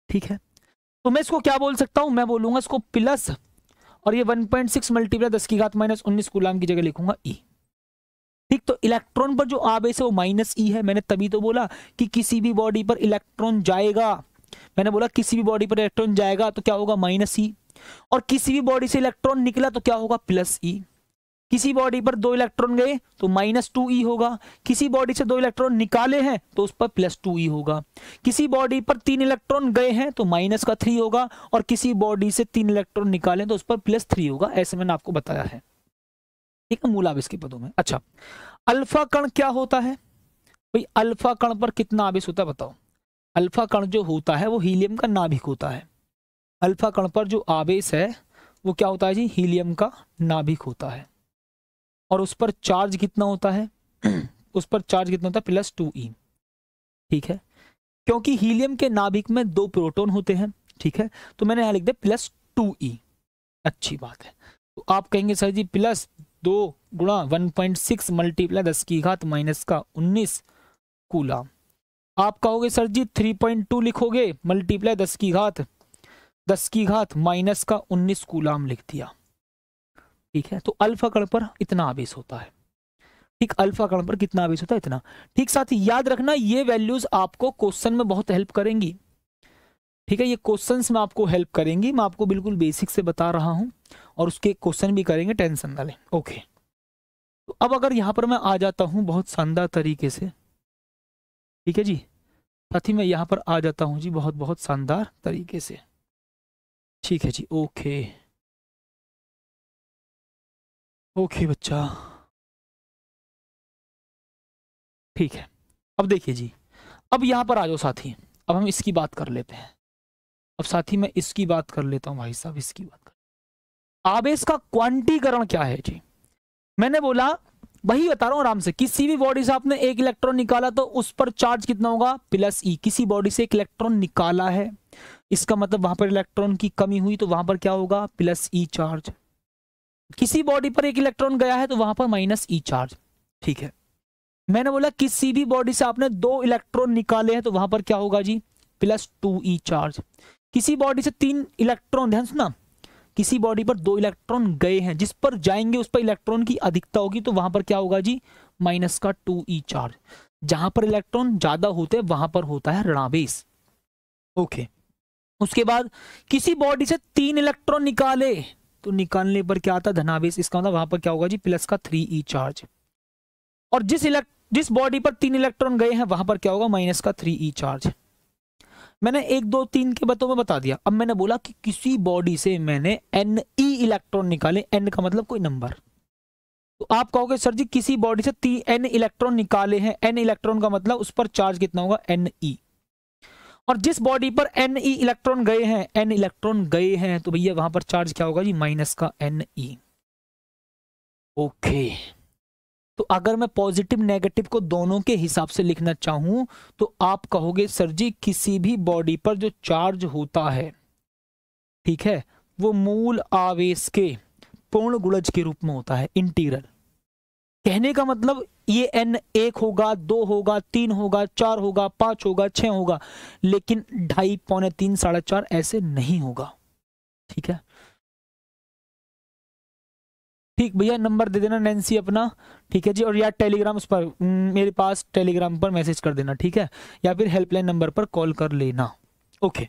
ठीक है। तो मैं इसको क्या बोल सकता हूं, मैं बोलूंगा इसको प्लस, और ये 1.6 मल्टीप्लाई 10 की घात -19 कूलाम की जगह लिखूंगा ई, ठीक। तो इलेक्ट्रॉन पर जो आवेश है वो -E है। मैंने तभी तो बोला कि किसी भी बॉडी पर इलेक्ट्रॉन जाएगा, मैंने बोला किसी भी बॉडी पर इलेक्ट्रॉन जाएगा तो क्या होगा, -E, और किसी भी बॉडी से इलेक्ट्रॉन निकला तो क्या होगा, +E। किसी बॉडी पर 2 इलेक्ट्रॉन गए तो -2E होगा, किसी बॉडी से 2 इलेक्ट्रॉन निकाले हैं तो उस पर +2E होगा, किसी बॉडी पर 3 इलेक्ट्रॉन गए हैं तो -3 होगा, और किसी बॉडी से 3 इलेक्ट्रॉन निकाले तो उस पर +3 होगा। ऐसे मैंने आपको बताया है, ठीक है, मूल आवेश के पदों में। अच्छा, अल्फा कण क्या होता है भाई? अल्फा कण पर कितना आवेश होता है बताओ। अल्फा कण जो होता है वो हीलियम का नाभिक होता है। अल्फा कण पर जो आवेश है वो क्या होता है जी? हीलियम का नाभिक होता है। और उस पर चार्ज कितना होता है? उस पर चार्ज कितना होता है? +2E, ठीक है। क्योंकि हीलियम के नाभिक में 2 प्रोटॉन होते हैं, ठीक है, तो मैंने यहां लिख दिया +2E। अच्छी बात है। तो आप कहेंगे सर जी +2 गुणा 1.6 मल्टीप्लाई 10 की घात -19 कूलाम। आप कहोगे सर जी 3.2 लिखोगे, मल्टीप्लाई 10 की घात -19 कूलाम लिख दिया, ठीक है। तो अल्फा कण पर इतना आवेश होता है, ठीक। अल्फा कण पर कितना आवेश होता है? इतना, ठीक। साथ ही याद रखना ये वैल्यूज आपको क्वेश्चन में बहुत हेल्प करेंगी, ठीक है। ये क्वेश्चंस में आपको हेल्प करेंगी, मैं आपको बिल्कुल बेसिक से बता रहा हूं, और उसके क्वेश्चन भी करेंगे, टेंशन ना लें। ओके, तो अब अगर यहां पर मैं आ जाता हूं बहुत शानदार तरीके से, ठीक है जी, साथ ही मैं यहां पर आ जाता हूं जी बहुत बहुत शानदार तरीके से, ठीक है जी। ओके ओके बच्चा, ठीक है। अब देखिए जी, अब यहां पर आ जाओ साथी, अब हम इसकी बात कर लेते हैं। अब साथी मैं इसकी बात कर लेता हूं भाई साहब, इसकी बात कर, आवेश का क्वांटीकरण क्या है जी? मैंने बोला वही बता रहा हूं आराम से, किसी भी बॉडी से आपने 1 इलेक्ट्रॉन निकाला तो उस पर चार्ज कितना होगा, +E। किसी बॉडी से 1 इलेक्ट्रॉन निकाला है, इसका मतलब वहां पर इलेक्ट्रॉन की कमी हुई तो वहां पर क्या होगा, +E चार्ज। किसी बॉडी पर 1 इलेक्ट्रॉन गया है तो वहां पर -E चार्ज, ठीक है। मैंने बोला किसी भी बॉडी से आपने 2 इलेक्ट्रॉन निकाले हैं तो वहां पर क्या होगा जी, +2E चार्ज। किसी बॉडी से 3 इलेक्ट्रॉन, ध्यान सुना, किसी बॉडी पर 2 इलेक्ट्रॉन गए हैं, जिस पर जाएंगे उस पर इलेक्ट्रॉन की अधिकता होगी तो वहां पर क्या होगा जी, -2E चार्ज। जहां पर इलेक्ट्रॉन ज्यादा होते हैं वहां पर होता है ऋणावेश, ओके। उसके बाद किसी बॉडी से 3 इलेक्ट्रॉन निकाले तो निकालने पर क्या आता है, धनावेश। इसका मतलब वहां पर क्या होगा जी, +3E चार्ज। और जिस बॉडी पर 3 इलेक्ट्रॉन गए हैं वहां पर क्या होगा, -3E चार्ज। मैंने 1 2 3 के बातों में बता दिया। अब मैंने बोला कि किसी बॉडी से मैंने Ne इलेक्ट्रॉन निकाले, N का मतलब कोई नंबर, तो आप कहोगे सर जी किसी बॉडी से N इलेक्ट्रॉन निकाले हैं, N इलेक्ट्रॉन का मतलब उस पर चार्ज कितना होगा, Ne। और जिस बॉडी पर Ne इलेक्ट्रॉन गए हैं, N इलेक्ट्रॉन गए हैं तो भैया वहां पर चार्ज क्या होगा जी, -Ne। ओके, तो अगर मैं पॉजिटिव नेगेटिव को दोनों के हिसाब से लिखना चाहूं तो आप कहोगे सर जी किसी भी बॉडी पर जो चार्ज होता है, ठीक है, वो मूल आवेश के पूर्ण गुणज के रूप में होता है, इंटीग्रल। कहने का मतलब ये N 1 होगा, 2 होगा, 3 होगा, 4 होगा, 5 होगा, 6 होगा, लेकिन 2.5, 3, 4.5 ऐसे नहीं होगा, ठीक है। ठीक भैया, नंबर दे देना नैन्सी अपना, ठीक है जी। और या टेलीग्राम उस पर मेरे पास टेलीग्राम पर मैसेज कर देना, ठीक है, या फिर हेल्पलाइन नंबर पर कॉल कर लेना। ओके,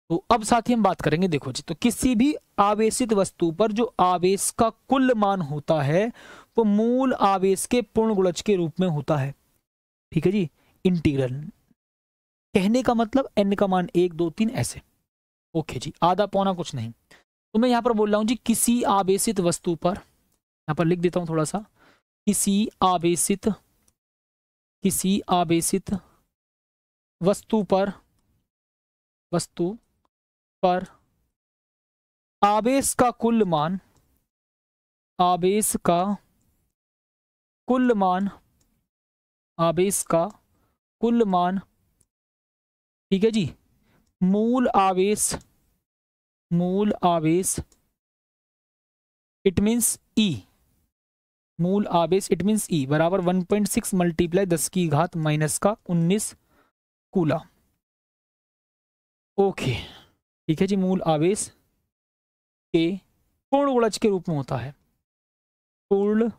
तो अब साथ ही हम बात करेंगे, देखो जी, तो किसी भी आवेशित वस्तु पर जो आवेश का कुल मान होता है वो मूल आवेश के पूर्ण गुणज के रूप में होता है, ठीक है जी। इंटीग्रल कहने का मतलब n का मान 1 2 3 ऐसे। ओके जी, आधा पौना कुछ नहीं। तो मैं यहां पर बोल रहा हूं जी, किसी आवेशित वस्तु पर, यहां पर लिख देता हूं थोड़ा सा, किसी आवेशित वस्तु पर आवेश का कुल मान, ठीक है जी, मूल आवेश इट मीन्स E, मूल आवेश इट मीन्स E बराबर 1.6 मल्टीप्लाई 10⁻⁻⁻⁹ कूलम। ओके, ठीक है जी, मूल आवेश के पूर्ण गुणज के रूप में होता है, पूर्ण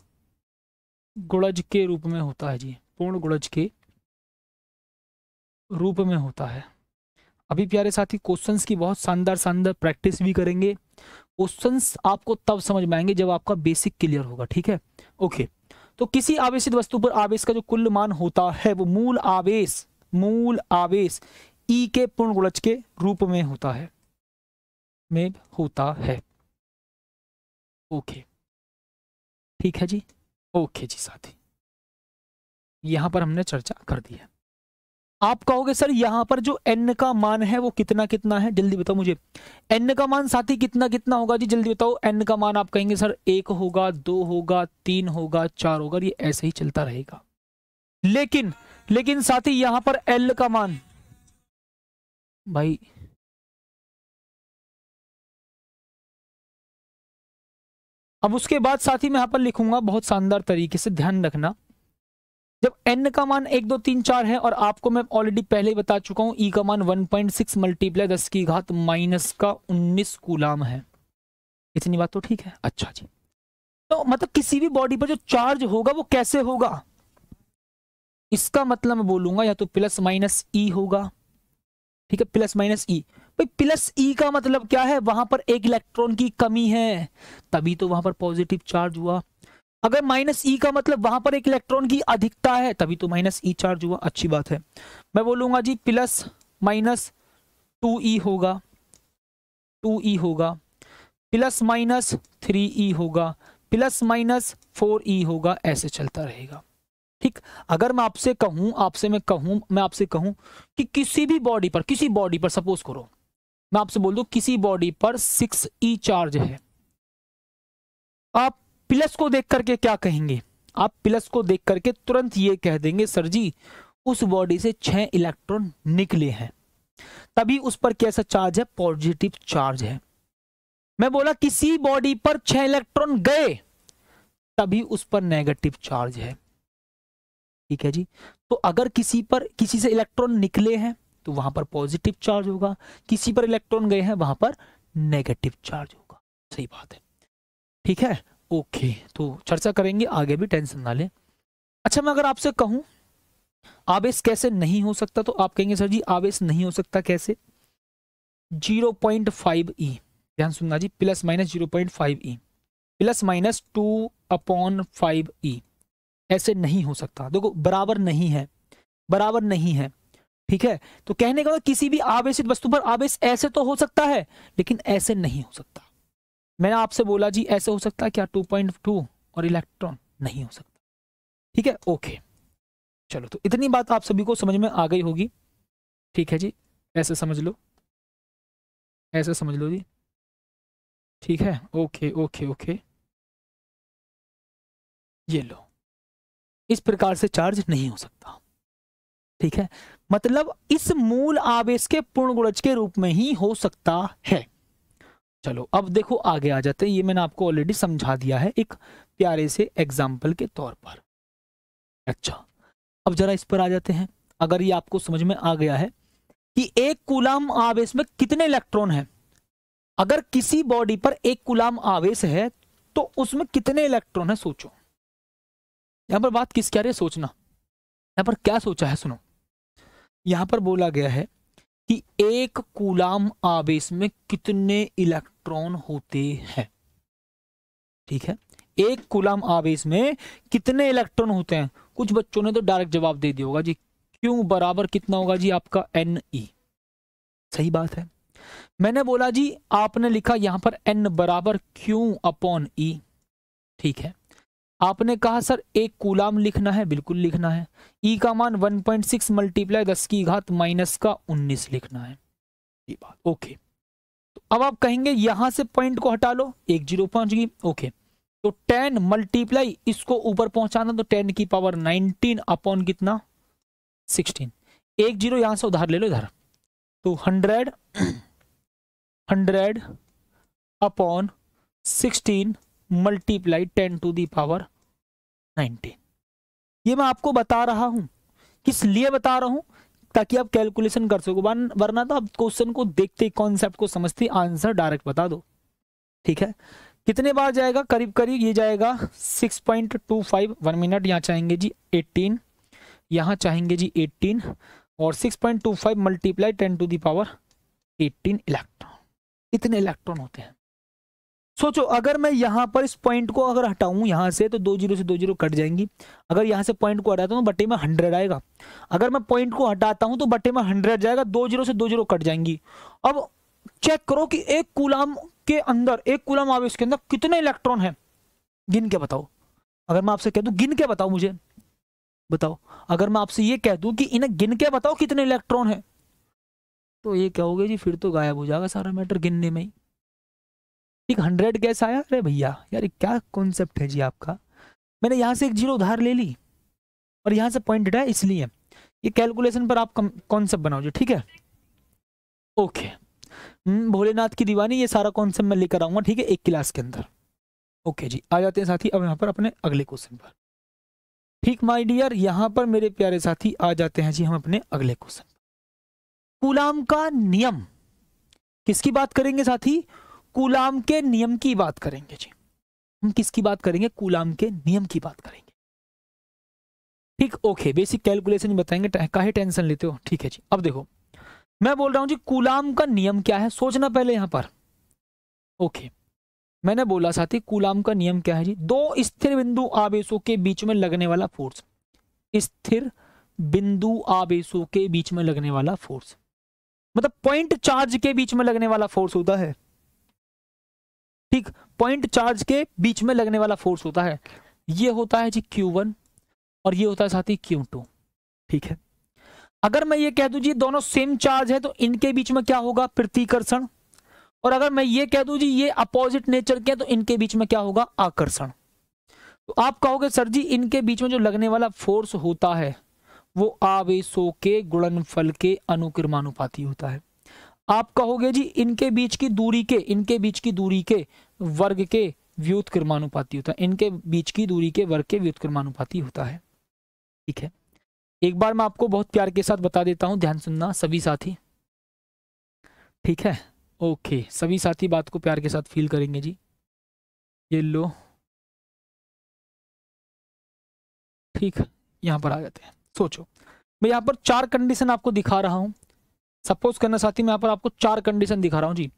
गुणज के रूप में होता है जी, पूर्ण गुणज के रूप में होता है। अभी प्यारे साथी क्वेश्चंस की बहुत शानदार प्रैक्टिस भी करेंगे। क्वेश्चंस आपको तब समझ में आएंगे जब आपका बेसिक क्लियर होगा, ठीक है। ओके, तो किसी आवेशित वस्तु पर आवेश का जो कुल मान होता है वो मूल आवेश E के पूर्ण गुणज के रूप में होता है, ओके, ठीक है जी। ओके जी साथी, यहां पर हमने चर्चा कर दी है। आप कहोगे सर यहां पर जो n का मान है वो कितना कितना है, जल्दी बताओ मुझे। n का मान साथी कितना कितना होगा जी, जल्दी बताओ। n का मान आप कहेंगे सर 1 होगा, 2 होगा, 3 होगा, 4 होगा, ये ऐसे ही चलता रहेगा। लेकिन साथी यहां पर l का मान, भाई अब उसके बाद साथी मैं यहां पर लिखूंगा बहुत शानदार तरीके से, ध्यान रखना। जब n का मान 1 2 3 4 है और आपको मैं ऑलरेडी पहले ही बता चुका हूं E का मान 1.6 मल्टीप्लाई 10⁻⁻⁻⁹ कूलम है। इतनी बात तो ठीक है। अच्छा जी, तो मतलब किसी भी बॉडी पर जो चार्ज होगा वो कैसे होगा, इसका मतलब मैं बोलूंगा या तो प्लस माइनस E होगा, ठीक है, प्लस माइनस E। भाई प्लस E का मतलब क्या है, वहां पर एक इलेक्ट्रॉन की कमी है तभी तो वहां पर पॉजिटिव चार्ज हुआ। अगर माइनस E का मतलब वहां पर एक इलेक्ट्रॉन की अधिकता है तभी तो माइनस E चार्ज हुआ। अच्छी बात है, मैं बोलूंगा जी प्लस माइनस 2E होगा, 2E होगा, प्लस माइनस 3E होगा, प्लस माइनस 4E होगा, ऐसे चलता रहेगा। ठीक, अगर मैं आपसे कहूं कि किसी बॉडी पर सपोज करो मैं आपसे बोल दूं किसी बॉडी पर 6E चार्ज है, आप प्लस को देख करके क्या कहेंगे, आप प्लस को देख करके तुरंत ये कह देंगे सर जी उस बॉडी से 6 इलेक्ट्रॉन निकले हैं, तभी उस पर कैसा चार्ज है, पॉजिटिव चार्ज है। मैं बोला किसी बॉडी पर 6 इलेक्ट्रॉन गए तभी उस पर नेगेटिव चार्ज है। ठीक है जी, तो अगर किसी से इलेक्ट्रॉन निकले हैं तो वहां पर पॉजिटिव चार्ज होगा, किसी पर इलेक्ट्रॉन गए हैं वहां पर नेगेटिव चार्ज होगा। सही बात है, ठीक है। ओके, तो चर्चा करेंगे आगे भी, टेंशन ना लें। अच्छा, मैं अगर आपसे कहूं आवेश कैसे नहीं हो सकता, तो आप कहेंगे सर जी आवेश नहीं हो सकता कैसे, 0.5E, ध्यान सुनना जी, plus minus 0.5E, plus minus 2/5E, ऐसे नहीं हो सकता। देखो बराबर नहीं है, ठीक है। तो कहने का किसी भी आवेशित वस्तु पर आवेश ऐसे तो हो सकता है लेकिन ऐसे नहीं हो सकता। मैंने आपसे बोला जी ऐसे हो सकता है क्या, 2.2 और इलेक्ट्रॉन नहीं हो सकता। ठीक है, ओके, चलो, तो इतनी बात आप सभी को समझ में आ गई होगी। ठीक है जी, ऐसे समझ लो जी, ठीक है। ओके ओके ओके, ये लो, इस प्रकार से चार्ज नहीं हो सकता। ठीक है, मतलब इस मूल आवेश के पूर्ण गुणज के रूप में ही हो सकता है। चलो अब देखो आगे आ जाते हैं, ये मैंने आपको ऑलरेडी समझा दिया है एक प्यारे से एग्जाम्पल के तौर पर। अच्छा, अब जरा इस पर आ जाते हैं। अगर ये आपको समझ में आ गया है कि एक कूलम आवेश में कितने इलेक्ट्रॉन हैं, अगर किसी बॉडी पर एक कूलम आवेश है तो उसमें कितने इलेक्ट्रॉन है सोचो। यहां पर बात किस क्या रही है सोचना, यहां पर क्या सोचा है सुनो। यहां पर बोला गया है कि एक कूलाम आवेश में कितने इलेक्ट्रॉन होते हैं। ठीक है, एक कूलाम आवेश में कितने इलेक्ट्रॉन होते हैं। कुछ बच्चों ने तो डायरेक्ट जवाब दे दिया होगा जी, क्यू बराबर कितना होगा जी आपका NE। सही बात है। मैंने बोला जी, आपने लिखा यहां पर N बराबर Q/E। ठीक है, आपने कहा सर एक कूलाम लिखना है, बिल्कुल लिखना है। E का मान 1.6 मल्टीप्लाई 10⁻⁻19 लिखना है। ये बात ओके। तो अब आप कहेंगे यहां से पॉइंट को हटा लो, 1 0 पहुंच गई। ओके, तो 10 मल्टीप्लाई इसको ऊपर पहुंचाना, तो 10 की पावर 19 अपॉन कितना 16। 1 0 यहां से उधार ले लो इधर, तो 100 upon 16 multiply 10 to the power 19। ये मैं आपको बता रहा हूं, किस लिए बता रहा हूं, ताकि आप कैलकुलेशन कर सको, वरना तो आप क्वेश्चन को देखते कॉन्सेप्ट को समझते आंसर डायरेक्ट बता दो। ठीक है, कितने बार जाएगा, करीब करीब ये जाएगा 6.25 1 मिनट। यहाँ चाहेंगे जी 18, यहाँ चाहेंगे जी 18 और 6.25 multiply 10 to the power 18 electron. इतने इलेक्ट्रॉन होते हैं। सोचो अगर मैं यहां पर इस पॉइंट को अगर हटाऊं यहां से, तो 2 0 से 2 0 कट जाएंगी। अगर यहां से पॉइंट को हटाता हूं बटे में 100 आएगा। अगर मैं पॉइंट को हटाता हूं तो बटे में 100 जाएगा, 2 0 से 2 0 कट जाएंगी। अब चेक करो कि एक कूलाम के अंदर, एक कूलाम आवेश के अंदर कितने इलेक्ट्रॉन है, गिन के बताओ। अगर मैं आपसे कह दूं गिन के बताओ, मुझे बताओ, अगर मैं आपसे ये कह दूं कि इन्हें गिन के बताओ कितने इलेक्ट्रॉन है, तो ये कहोगे जी फिर तो गायब हो जाएगा सारा मैटर गिनने में ही। ठीक, 100 कैसे आया, अरे भैया यार क्या कॉन्सेप्ट है जी आपका। मैंने यहां से एक 0 उधार ले ली और यहां से पॉइंट हटाया, इसलिए ये कैलकुलेशन पर आप कॉन्सेप्ट बनाओ जी। ठीक है, ओके। भोलेनाथ की दीवानी, ये सारा कॉन्सेप्ट मैं लेकर आऊंगा, ठीक है, एक क्लास के अंदर। ओके जी, आ जाते हैं साथी अब यहाँ पर अपने अगले क्वेश्चन पर। ठीक माय डियर, यहाँ पर मेरे प्यारे साथी आ जाते हैं जी हम अपने अगले क्वेश्चन। कूलाम का नियम, किसकी बात करेंगे साथी, कूलाम के नियम की बात करेंगे जी। हम किसकी बात करेंगे, कूलाम के नियम की बात करेंगे। ठीक, ओके, बेसिक कैलकुलेशन बताएंगे, काहे टेंशन लेते हो। ठीक है जी, अब देखो मैं बोल रहा हूं जी कूलाम का नियम क्या है, सोचना पहले यहां पर। ओके, मैंने बोला साथी कूलाम का नियम क्या है जी, दो स्थिर बिंदु आवेशों के बीच में लगने वाला फोर्स। स्थिर बिंदु आवेशों के बीच में लगने वाला फोर्स मतलब पॉइंट चार्ज के बीच में लगने वाला फोर्स होता है। ठीक, पॉइंट चार्ज के बीच में लगने वाला फोर्स होता है, ये होता है जी Q1 और ये होता है साथी Q2। ठीक है, अगर मैं ये कह दूं जी दोनों सेम चार्ज है तो इनके बीच में क्या होगा, प्रतिकर्षण। और अगर मैं ये कह दूं जी ये अपोजिट नेचर के तो इनके बीच में क्या होगा, आकर्षण। तो आप कहोगे सर जी इनके बीच में जो लगने वाला फोर्स होता है वो आवेशों के गुणनफल के अनुक्रमानुपाती होता है। आप कहोगे जी इनके बीच की दूरी के वर्ग के व्युत्क्रमानुपाती होता है, इनके बीच की दूरी के वर्ग के व्युत्क्रमानुपाती होता है। ठीक है, एक बार मैं आपको बहुत प्यार के साथ बता देता हूं, ध्यान सुनना सभी साथी। ठीक है, ओके, सभी साथी बात को प्यार के साथ फील करेंगे जी। ये लो, ठीक, यहां पर आ जाते हैं। सोचो मैं यहां पर 4 कंडीशन आपको दिखा रहा हूं। सपोज करना साथी मैं यहां पर आपको 4 कंडीशन दिखा रहा हूं जी।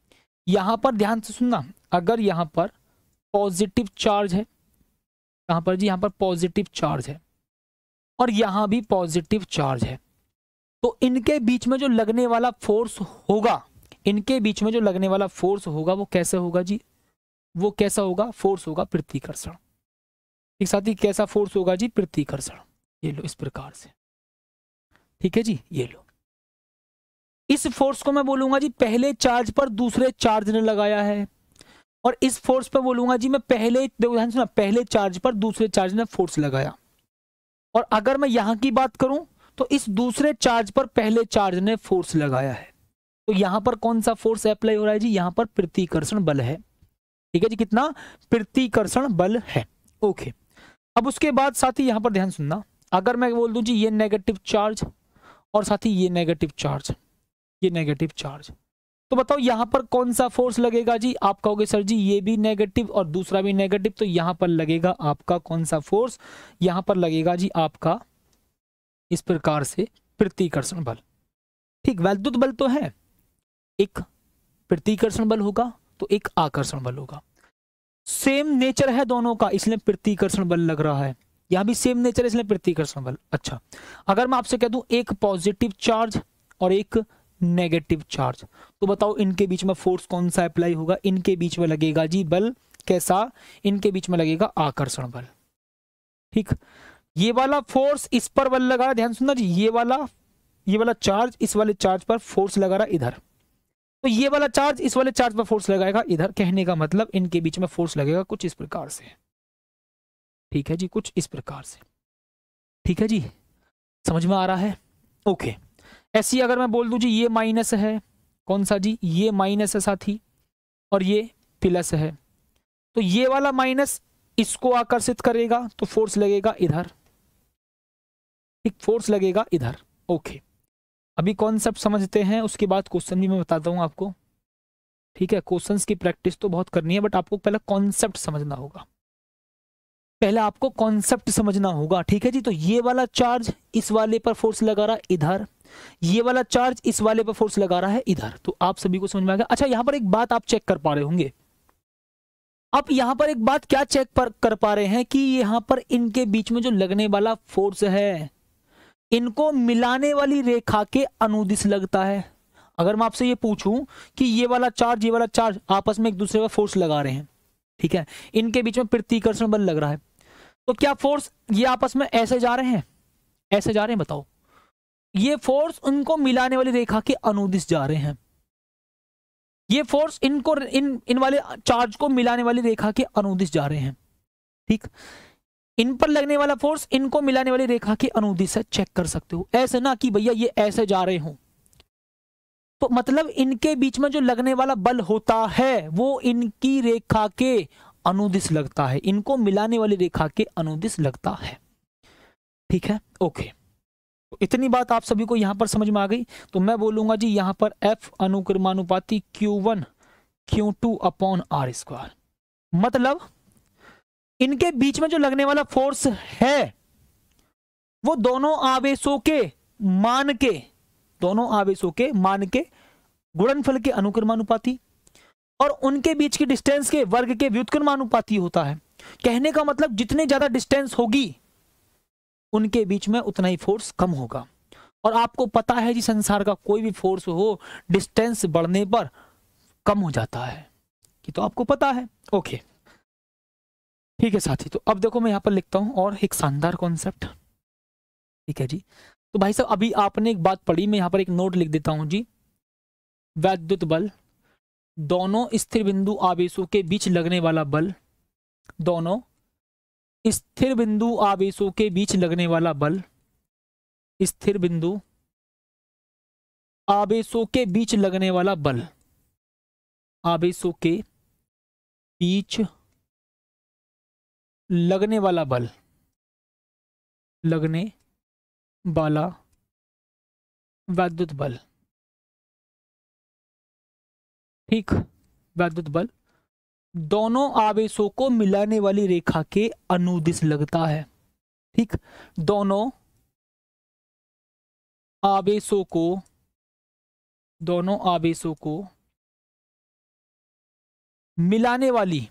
यहां पर ध्यान से सुनना, अगर यहां पर पॉजिटिव चार्ज है, यहां पर जी यहां पर पॉजिटिव चार्ज है और यहां भी पॉजिटिव चार्ज है, तो इनके बीच में जो लगने वाला फोर्स होगा, इनके बीच में जो लगने वाला फोर्स होगा वो कैसे होगा जी, वो कैसा होगा, फोर्स होगा प्रतिकर्षण। एक साथी कैसा फोर्स होगा जी, प्रतिकर्षण। ये लो इस प्रकार से। ठीक है जी, ये लो, इस फोर्स को मैं बोलूंगा जी पहले चार्ज पर दूसरे चार्ज ने लगाया है, और इस फोर्स पर बोलूंगा जी मैं पहले, ध्यान सुना, पहले चार्ज पर दूसरे चार्ज ने फोर्स लगाया। और अगर मैं यहां की बात करूं तो इस दूसरे चार्ज पर पहले चार्ज ने फोर्स लगाया है, तो यहां पर कौन सा फोर्स अप्लाई हो रहा है जी, यहां पर प्रतिकर्षण बल है। ठीक है जी, कितना प्रतिकर्षण बल है। ओके, अब उसके बाद साथी यहां पर ध्यान सुनना, अगर मैं बोल दूं जी ये नेगेटिव चार्ज और साथी ये नेगेटिव चार्ज, ये नेगेटिव चार्ज, तो बताओ यहां पर कौन सा फोर्स लगेगा जी? आप कहोगे सर जी ये भी नेगेटिव और दूसरा भी नेगेटिव, तो यहां पर लगेगा आपका कौन सा फोर्स? यहां पर लगेगा जी आपका इस प्रकार से प्रतिकर्षण बल। ठीक, वैद्युत बल तो है, एक प्रतिकर्षण बल होगा तो एक आकर्षण बल होगा। सेम नेचर है दोनों का, इसलिए प्रतिकर्षण बल लग रहा है। यहां भी सेम नेचर है इसलिए प्रतिकर्षण बल। अच्छा, अगर मैं आपसे कह दूं एक पॉजिटिव चार्ज और एक नेगेटिव चार्ज, तो बताओ इनके बीच में फोर्स कौन सा अप्लाई होगा? इनके बीच में लगेगा जी बल कैसा? इनके बीच में लगेगा आकर्षण बल। ठीक, ये वाला फोर्स इस पर बल लगा, ध्यान सुनना जी, ये वाला चार्ज इस वाले चार्ज पर फोर्स लगा रहा इधर, तो ये वाला चार्ज इस वाले चार्ज पर फोर्स लगाएगा इधर। कहने का मतलब इनके बीच में फोर्स लगेगा कुछ इस प्रकार से। ठीक है जी, कुछ इस प्रकार से। ठीक है जी, समझ में आ रहा है? ओके। ऐसी अगर मैं बोल दूं जी ये माइनस है, कौन सा जी? ये माइनस है साथी, और ये प्लस है, तो ये वाला माइनस इसको आकर्षित करेगा तो फोर्स लगेगा इधर। ठीक, फोर्स लगेगा इधर। ओके, अभी कॉन्सेप्ट समझते हैं, उसके बाद क्वेश्चन भी मैं बताता हूं आपको। ठीक है, क्वेश्चंस की प्रैक्टिस तो बहुत करनी है, बट आपको पहले कॉन्सेप्ट समझना होगा, पहले आपको कॉन्सेप्ट समझना होगा। ठीक है जी, तो ये वाला चार्ज इस वाले पर फोर्स लगा रहा है इधर, ये वाला चार्ज इस वाले पर फोर्स लगा रहा है इधर, तो आप सभी को समझ में आ गया। अच्छा, यहां पर एक बात आप चेक कर पा रहे होंगे, आप यहां पर एक बात क्या चेक कर पा रहे हैं कि यहां पर इनके बीच में जो लगने वाला फोर्स है, इनको मिलाने वाली रेखा के अनुदिश लगता है। अगर मैं आपसे ये पूछूं कि ये वाला चार्ज आपस में एक दूसरे पर फोर्स लगा रहे हैं, ठीक है, इनके बीच में प्रतिकर्षण बल लग रहा है, तो क्या फोर्स ये आपस में ऐसे जा रहे हैं, ऐसे जा रहे हैं? बताओ, ये फोर्स उनको मिलाने वाली रेखा के अनुदिश जा रहे हैं, ये फोर्स इनको इन वाले चार्ज को मिलाने वाली रेखा के अनुदिश जा रहे हैं। ठीक, इन पर लगने वाला फोर्स इनको मिलाने वाली रेखा के अनुदिश है, चेक कर सकते हो। ऐसे ना कि भैया ये ऐसे जा रहे हो, तो मतलब इनके बीच में जो लगने वाला बल होता है वो इनकी रेखा के अनुदिश लगता है, इनको मिलाने वाली रेखा के अनुदिश लगता है। ठीक है, ओके, तो इतनी बात आप सभी को यहां पर समझ में आ गई। तो मैं बोलूंगा जी यहां पर F अनुक्रमानुपाती Q1 Q2 upon R square, मतलब इनके बीच में जो लगने वाला फोर्स है वो दोनों आवेशों के मान के गुणनफल के अनुक्रमानुपाती और उनके बीच की डिस्टेंस के वर्ग के व्युत्क्रमानुपाती होता है। कहने का मतलब जितनी ज्यादा डिस्टेंस होगी उनके बीच में उतना ही फोर्स कम होगा। और आपको पता है जी संसार का कोई भी फोर्स हो डिस्टेंस बढ़ने पर कम हो जाता है, कि तो आपको पता है। ओके, ठीक है साथी, तो अब देखो मैं यहां पर लिखता हूं और एक शानदार कॉन्सेप्ट। ठीक है जी, तो भाई साहब अभी आपने एक बात पढ़ी, मैं यहां पर एक नोट लिख देता हूं जी। वैद्युत बल, दोनों स्थिर बिंदु आवेशों के बीच लगने वाला बल, दोनों स्थिर बिंदु आवेशों के बीच लगने वाला बल, स्थिर बिंदु आवेशों के बीच लगने वाला बल, आवेशों के बीच लगने वाला बल, लगने वाला वैद्युत बल। ठीक, वैद्युत बल दोनों आवेशों को मिलाने वाली रेखा के अनुदिश लगता है। ठीक, दोनों आवेशों को मिलाने वाली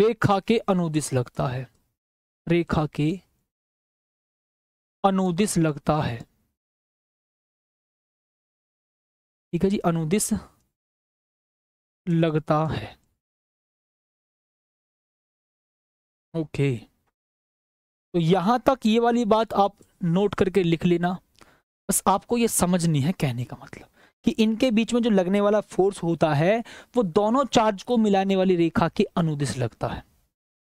रेखा के अनुदिश लगता है, रेखा के अनुदिश लगता है। ठीक है जी, अनुदिश लगता है। ओके, तो यहां तक ये वाली बात आप नोट करके लिख लेना, बस आपको ये समझनी है। कहने का मतलब कि इनके बीच में जो लगने वाला फोर्स होता है वो दोनों चार्ज को मिलाने वाली रेखा के अनुदिश लगता है।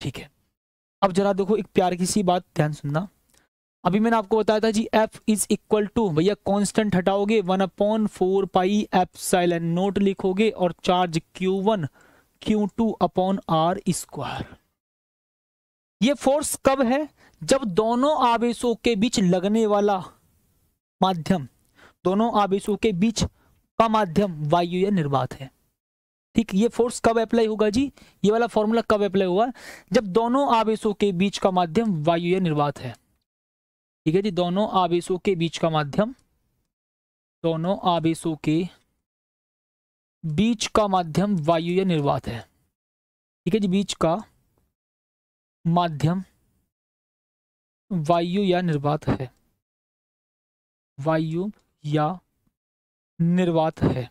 ठीक है, अब जरा देखो एक प्यार की सी बात ध्यान सुनना। अभी मैंने आपको बताया था जी F इज इक्वल टू, भैया कांस्टेंट हटाओगे 1/4 पाई एप्सिलॉन नोट लिखोगे और charge Q1 Q2 upon R square. ये फोर्स कब है? जब दोनों आवेशों के बीच लगने वाला माध्यम, दोनों आवेशों के बीच का माध्यम वायु या निर्वात है। ठीक, ये फोर्स कब अप्लाई होगा जी? ये वाला फॉर्मूला कब अप्लाई हुआ? जब दोनों आवेशों के बीच का माध्यम वायु या निर्वात है। ठीक है जी, दोनों आवेशों के बीच का माध्यम, दोनों आवेशों के बीच का माध्यम वायु या निर्वात है। ठीक है जी, बीच का माध्यम वायु या निर्वात है, वायु या निर्वात है,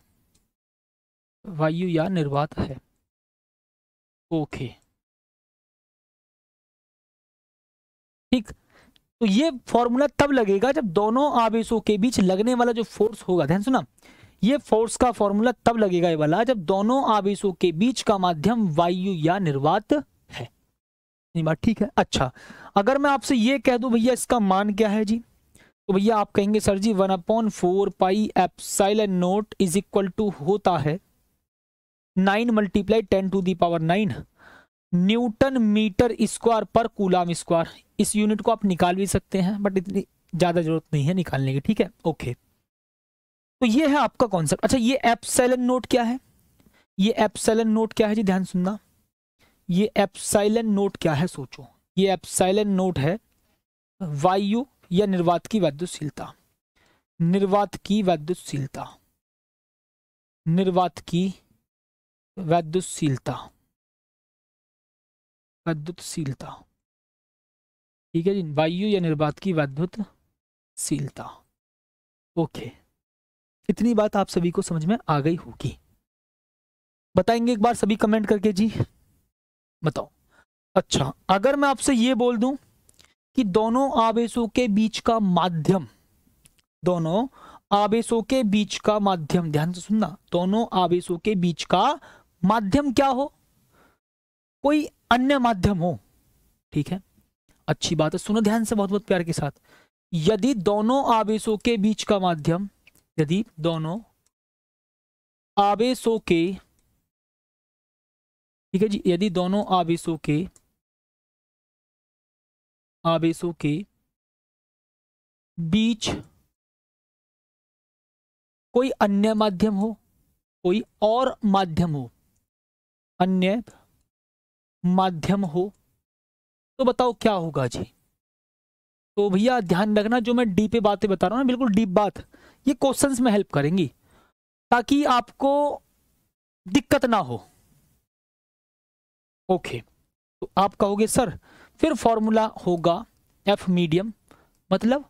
वायु या निर्वात है। ओके, ठीक। तो ये फॉर्मूला तब लगेगा जब दोनों आवेशों के बीच लगने वाला जो फोर्स होगा, ध्यान सुना, ये फोर्स का फॉर्मूला तब लगेगा ये वाला जब दोनों आवेशों के बीच का माध्यम वायु या निर्वात है। ये बात ठीक है। अच्छा, अगर मैं आपसे ये कह दूं भैया इसका मान क्या है जी, तो भैया आप कहेंगे sir ji 1/4 pi epsilon not is equal to होता है 9 × 10⁹ न्यूटन मीटर स्क्वायर पर कूलाम स्क्वायर। इस यूनिट को आप निकाल भी सकते हैं बट इतनी ज्यादा जरूरत नहीं है निकालने की। ठीक है, ओके। तो ये है आपका कॉन्सेप्ट। अच्छा, ये एप्सिलॉन नोट क्या है? ये एप्सिलॉन नोट क्या है जी? ध्यान सुनना, ये एप्सिलॉन नोट क्या है? सोचो, ये एप्सिलॉन नोट है वायु या निर्वात की वैद्युतशीलता, निर्वात की वैद्युतशीलता, निर्वात की वैद्युतशीलता, वैद्युतशीलता। ठीक है जी, वायु या निर्वात की वैद्युतशीलता। ओके, इतनी बात आप सभी को समझ में आ गई होगी। बताएंगे एक बार सभी कमेंट करके जी, बताओ। अच्छा, अगर मैं आपसे ये बोल दूं कि दोनों आवेशों के बीच का माध्यम, दोनों आवेशों के बीच का माध्यम, ध्यान से सुनना, दोनों आवेशों के बीच का माध्यम क्या हो? कोई अन्य माध्यम हो। ठीक है, अच्छी बात है, सुनो ध्यान से, बहुत बहुत प्यार के साथ। यदि दोनों आवेशों के बीच का माध्यम, यदि दोनों आवेशों के, ठीक है जी, यदि दोनों आवेशों के बीच कोई अन्य माध्यम हो, कोई और माध्यम हो, अन्य माध्यम हो, तो बताओ क्या होगा जी? तो भैया ध्यान रखना, जो मैं डीप पे बातें बता रहा हूँ ना, बिल्कुल डीप बात, ये क्वेश्चंस में हेल्प करेंगी ताकि आपको दिक्कत ना हो। ओके, तो आप कहोगे सर फिर फॉर्मूला होगा एफ मीडियम, मतलब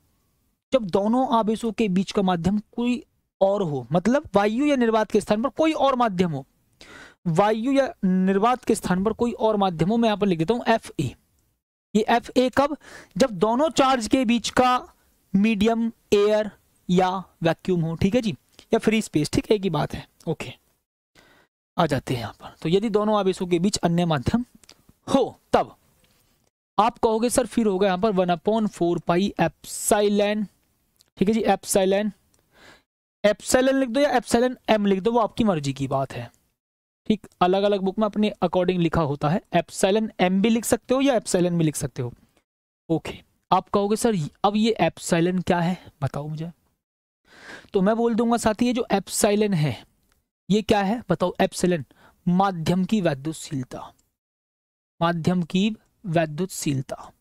जब दोनों आवेशों के बीच का माध्यम कोई और हो, मतलब वायु या निर्वात के स्थान पर कोई और माध्यम हो, वायु या निर्वात के स्थान पर कोई और माध्यम हो। मैं यहां पर लिख देता हूं एफ ए। ये एफ ए कब? जब दोनों चार्ज के बीच का मीडियम एयर या वैक्यूम हो। ठीक है जी, या फ्री स्पेस, ठीक है, एक ही बात है। ओके, आ जाते हैं यहां पर। तो यदि दोनों आवेशों के बीच अन्य माध्यम हो, तब आप कहोगे सर फिर होगा यहां पर 1/4 पाई एप्सिलॉन। ठीक है जी, एप्सिलॉन, एप्सिलॉन लिख दो या एप्सिलॉन एम लिख दो, वो आपकी मर्जी की बात है। ठीक, अलग अलग बुक में अपने अकॉर्डिंग लिखा होता है, एप्सिलॉन एम भी लिख सकते हो या एप्सिलॉन भी लिख सकते हो। ओके, आप कहोगे सर अब ये एप्सिलॉन क्या है, बताओ मुझे। तो मैं बोल दूंगा साथी, ये जो एप्सिलॉन है ये क्या है बताओ? एप्सिलॉन माध्यम की वैद्युतशीलता, माध्यम की वैद्युतशीलता,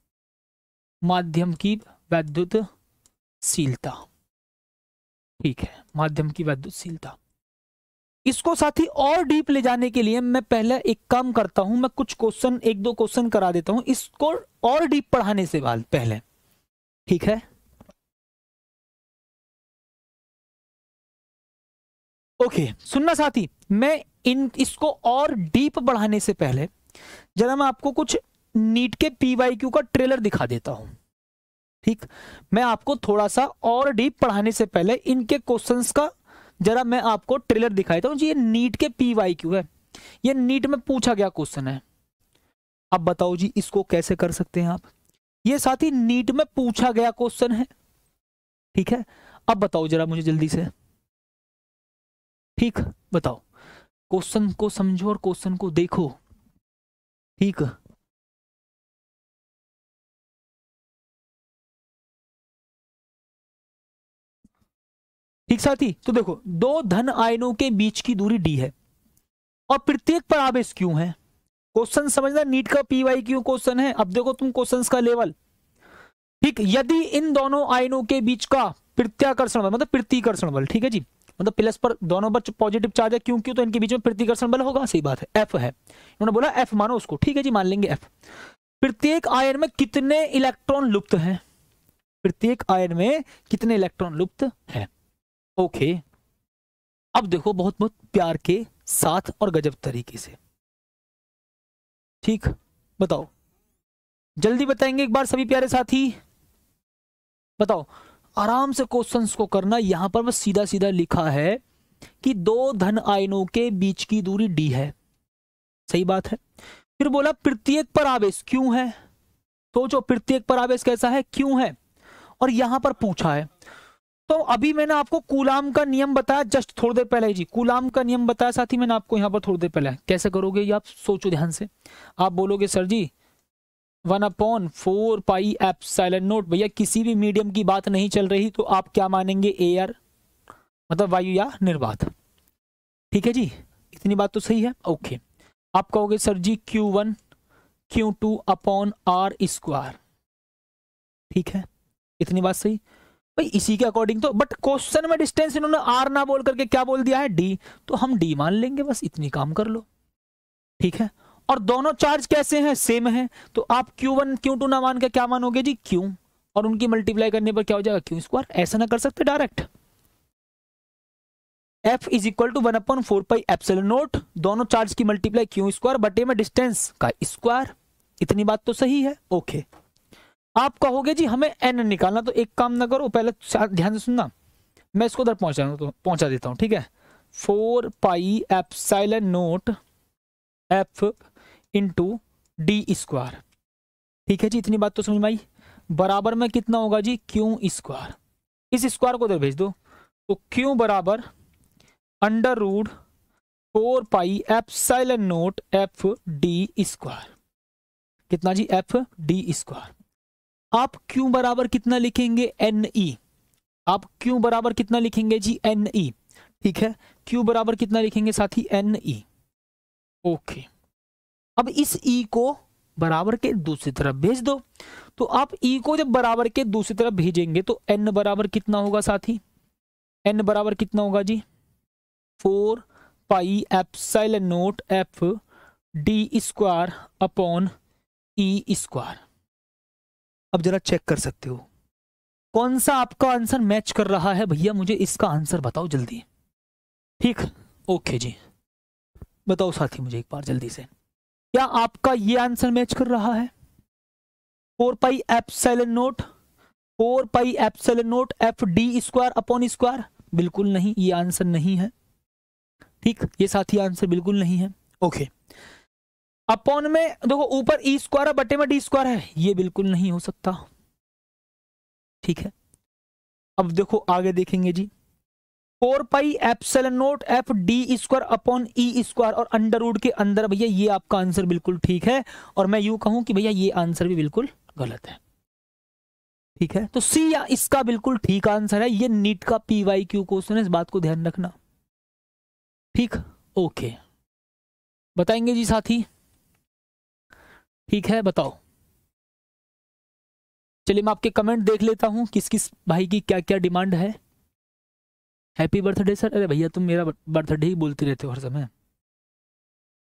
माध्यम की वैद्युतशीलता। ठीक है, माध्यम की वैद्युतशीलता। इसको साथी और डीप ले जाने के लिए मैं पहले एक काम करता हूं, मैं कुछ क्वेश्चन, एक दो क्वेश्चन करा देता हूं इसको और डीप पढ़ाने से पहले। ठीक है, ओके, सुनना साथी, मैं इसको और डीप बढ़ाने से पहले जरा मैं आपको कुछ नीट के पीवाईक्यू का ट्रेलर दिखा देता हूं। ठीक, मैं आपको थोड़ा सा और डीप पढ़ाने से पहले इनके क्वेश्चंस का जरा मैं आपको ट्रेलर दिखा देता हूं जी। ये नीट के पीवाईक्यू है, ये नीट में पूछा गया क्वेश्चन है। अब बताओ जी इसको कैसे कर सकते हैं आप? ये साथी नीट में पूछा गया क्वेश्चन है। ठीक है, अब बताओ जरा मुझे जल्दी से। ठीक, बताओ, क्वेश्चन को समझो और क्वेश्चन को देखो। ठीक, ठीक साथी, तो देखो दो धन आयनों के बीच की दूरी d है और प्रत्येक पर आवेश q है। क्वेश्चन समझना, नीट का PYQ क्वेश्चन है। अब देखो तुम क्वेश्चंस का लेवल, ठीक, यदि इन दोनों आयनों के बीच का प्रत्याकर्षण बल, मतलब प्रतिकर्षण बल, ठीक है जी, मतलब प्लस पर दोनों पर पॉजिटिव चार्ज है, क्यों क्यों, तो इनके बीच में प्रतिकर्षण बल होगा, सही बात है, F है, उन्होंने बोला F मानो उसको, ठीक है जी, मान लेंगे F। प्रत्येक आयन में कितने इलेक्ट्रॉन लुप्त हैं, प्रत्येक आयन में कितने इलेक्ट्रॉन लुप्त है। ओके, अब देखो बहुत बहुत प्यार के साथ और गजब तरीके से, ठीक, बताओ, जल्दी बताएंगे एक बार सभी प्यारे साथी, बताओ, आराम से क्वेश्चंस को करना। यहां पर बस सीधा सीधा लिखा है कि दो धन आयनों के बीच की दूरी d है, सही बात है। फिर बोला प्रत्येक पर आवेश क्यों है, तो जो प्रत्येक पर आवेश कैसा है, क्यों है, और यहां पर पूछा है। तो अभी मैंने आपको कूलाम का नियम बताया जस्ट थोड़ी देर पहले जी, कूलाम का नियम बताया साथी मैंने आपको यहां पर थोड़ी देर पहले। कैसे करोगे ये आप सोचो ध्यान से। आप बोलोगे sir ji 1/4 pi epsilon not, भैया किसी भी मीडियम की बात नहीं चल रही तो आप क्या मानेंगे, एयर मतलब वायु या निर्वात, ठीक है जी, इतनी बात तो सही है। ओके, आप कहोगे sir ji Q1 Q2 upon r square, ठीक है, इतनी बात सही भाई, इसी के अकॉर्डिंग तो, बट क्वेश्चन में डिस्टेंस इन्होंने आर ना बोल करके क्या बोल दिया है, डी, तो हम डी मान लेंगे, बस इतनी काम कर लो, ठीक है। और दोनों चार्ज कैसे हैं, सेम है, तो आप Q1 Q2 ना मान के क्या मानोगे जी, Q, और उनकी मल्टीप्लाई करने पर क्या हो जाएगा, Q स्क्वायर। ऐसा ना कर सकते direct, F is equal to 1/4 pi epsilon not, दोनों चार्ज की मल्टीप्लाई Q स्क्वायर बटे में डिस्टेंस का स्क्वायर, इतनी बात तो सही है। ओके, आप कहोगे जी हमें n निकालना, तो एक काम ना करो, पहले ध्यान से सुनना, मैं इसको उधर पहुंचा देता हूं, ठीक है। 4 पाई epsilon not F into D square, ठीक है जी, इतनी बात तो समझ में आई। बराबर में कितना होगा जी, Q स्क्वायर, इस स्क्वायर को उधर भेज दो, तो Q बराबर √4 पाई epsilon not F D square, कितना जी, F डी स्क्वायर। आप Q बराबर कितना लिखेंगे, NE, आप Q बराबर कितना लिखेंगे जी, NE, ठीक है, Q बराबर कितना लिखेंगे साथी, NE। ओके, अब इस E को बराबर के दूसरी तरफ भेज दो, तो आप E को जब बराबर के दूसरी तरफ भेजेंगे तो N बराबर कितना होगा साथी, N बराबर कितना होगा जी, 4 पाई epsilon not F D square upon E square. अब जरा चेक कर सकते हो कौन सा आपका आंसर मैच कर रहा है, भैया मुझे इसका आंसर बताओ जल्दी, ठीक। ओके जी, बताओ साथी मुझे एक बार जल्दी से, क्या आपका ये आंसर मैच कर रहा है, 4 पाई epsilon not, 4 pi epsilon not F D square upon square, बिल्कुल नहीं, ये आंसर नहीं है, ठीक, ये साथी आंसर बिल्कुल नहीं है। ओके, अपॉन में देखो ऊपर E स्क्वायर है बटे में डी स्क्वायर है, ये बिल्कुल नहीं हो सकता, ठीक है। अब देखो आगे देखेंगे जी, 4 पाई epsilon not F D square upon E square और अंडर रूट के अंदर, भैया ये आपका आंसर बिल्कुल ठीक है, और मैं यूं कहूं कि भैया ये आंसर भी बिल्कुल गलत है, ठीक है। तो सी या इसका बिल्कुल ठीक आंसर है, ये नीट का PYQ क्वेश्चन है, इस बात को ध्यान रखना, ठीक। ओके, बताएंगे जी साथी, ठीक है, बताओ। चलिए मैं आपके कमेंट देख लेता हूं, किस किस भाई की क्या क्या डिमांड है। हैप्पी बर्थडे सर, अरे भैया तुम मेरा बर्थडे ही बोलते रहते हो हर समय।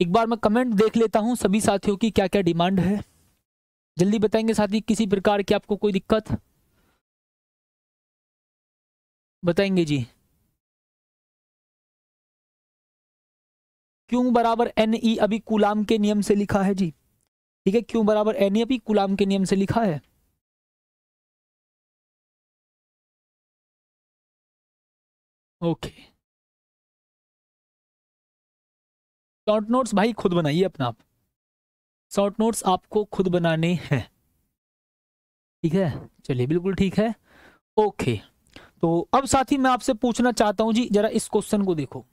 एक बार मैं कमेंट देख लेता हूं सभी साथियों की क्या क्या डिमांड है, जल्दी बताएंगे साथी, किसी प्रकार की आपको कोई दिक्कत बताएंगे जी। क्यों बराबर NE अभी कूलाम के नियम से लिखा है जी, ठीक है, क्यों बराबर NE अभी कूलाम के नियम से लिखा है। ओके, शॉर्ट नोट्स भाई खुद बनाइए अपना आप, शॉर्ट नोट्स आपको खुद बनाने हैं, ठीक है, चलिए बिल्कुल ठीक है। ओके, तो अब साथी मैं आपसे पूछना चाहता हूं जी, जरा इस क्वेश्चन को देखो,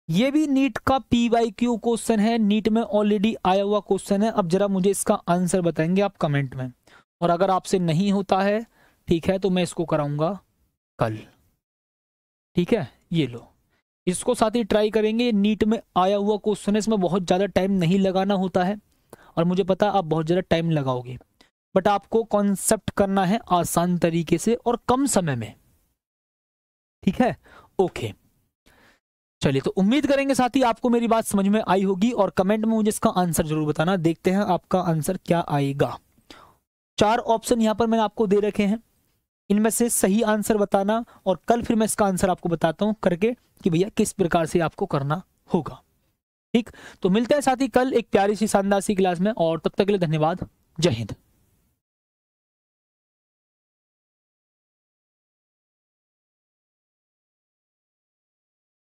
ये भी नीट का PYQ क्वेश्चन है, नीट में ऑलरेडी आया हुआ क्वेश्चन है। अब जरा मुझे इसका आंसर बताएंगे आप कमेंट में, और अगर आपसे नहीं होता है ठीक है तो मैं इसको कराऊंगा कल, ठीक है, ये लो, इसको साथ ही ट्राई करेंगे। नीट में आया हुआ क्वेश्चन है, इसमें बहुत ज़्यादा टाइम नहीं लगाना होता है और मुझे पता है आप बहुत ज़्यादा टाइम लगाओगे, बट आपको कॉन्सेप्ट करना है आसान तरीके से और कम समय में। ठीक है, ओके, चलिए, तो उम्मीद करेंगे साथी आपको मेरी बात समझ में आई होगी और कमेंट में मुझे इसका आंसर जरूर बताना। देखते हैं आपका आंसर क्या आएगा। 4 ऑप्शन यहाँ पर मैंने आपको दे रखे हैं, इनमें से सही आंसर बताना और कल फिर मैं इसका आंसर आपको बताता हूँ करके कि भैया किस प्रकार से आपको करना होगा। ठीक, तो मिलते हैं साथी कल एक प्यारी सी शानदार सी क्लास में, और तब तक के लिए धन्यवाद। जय हिंद।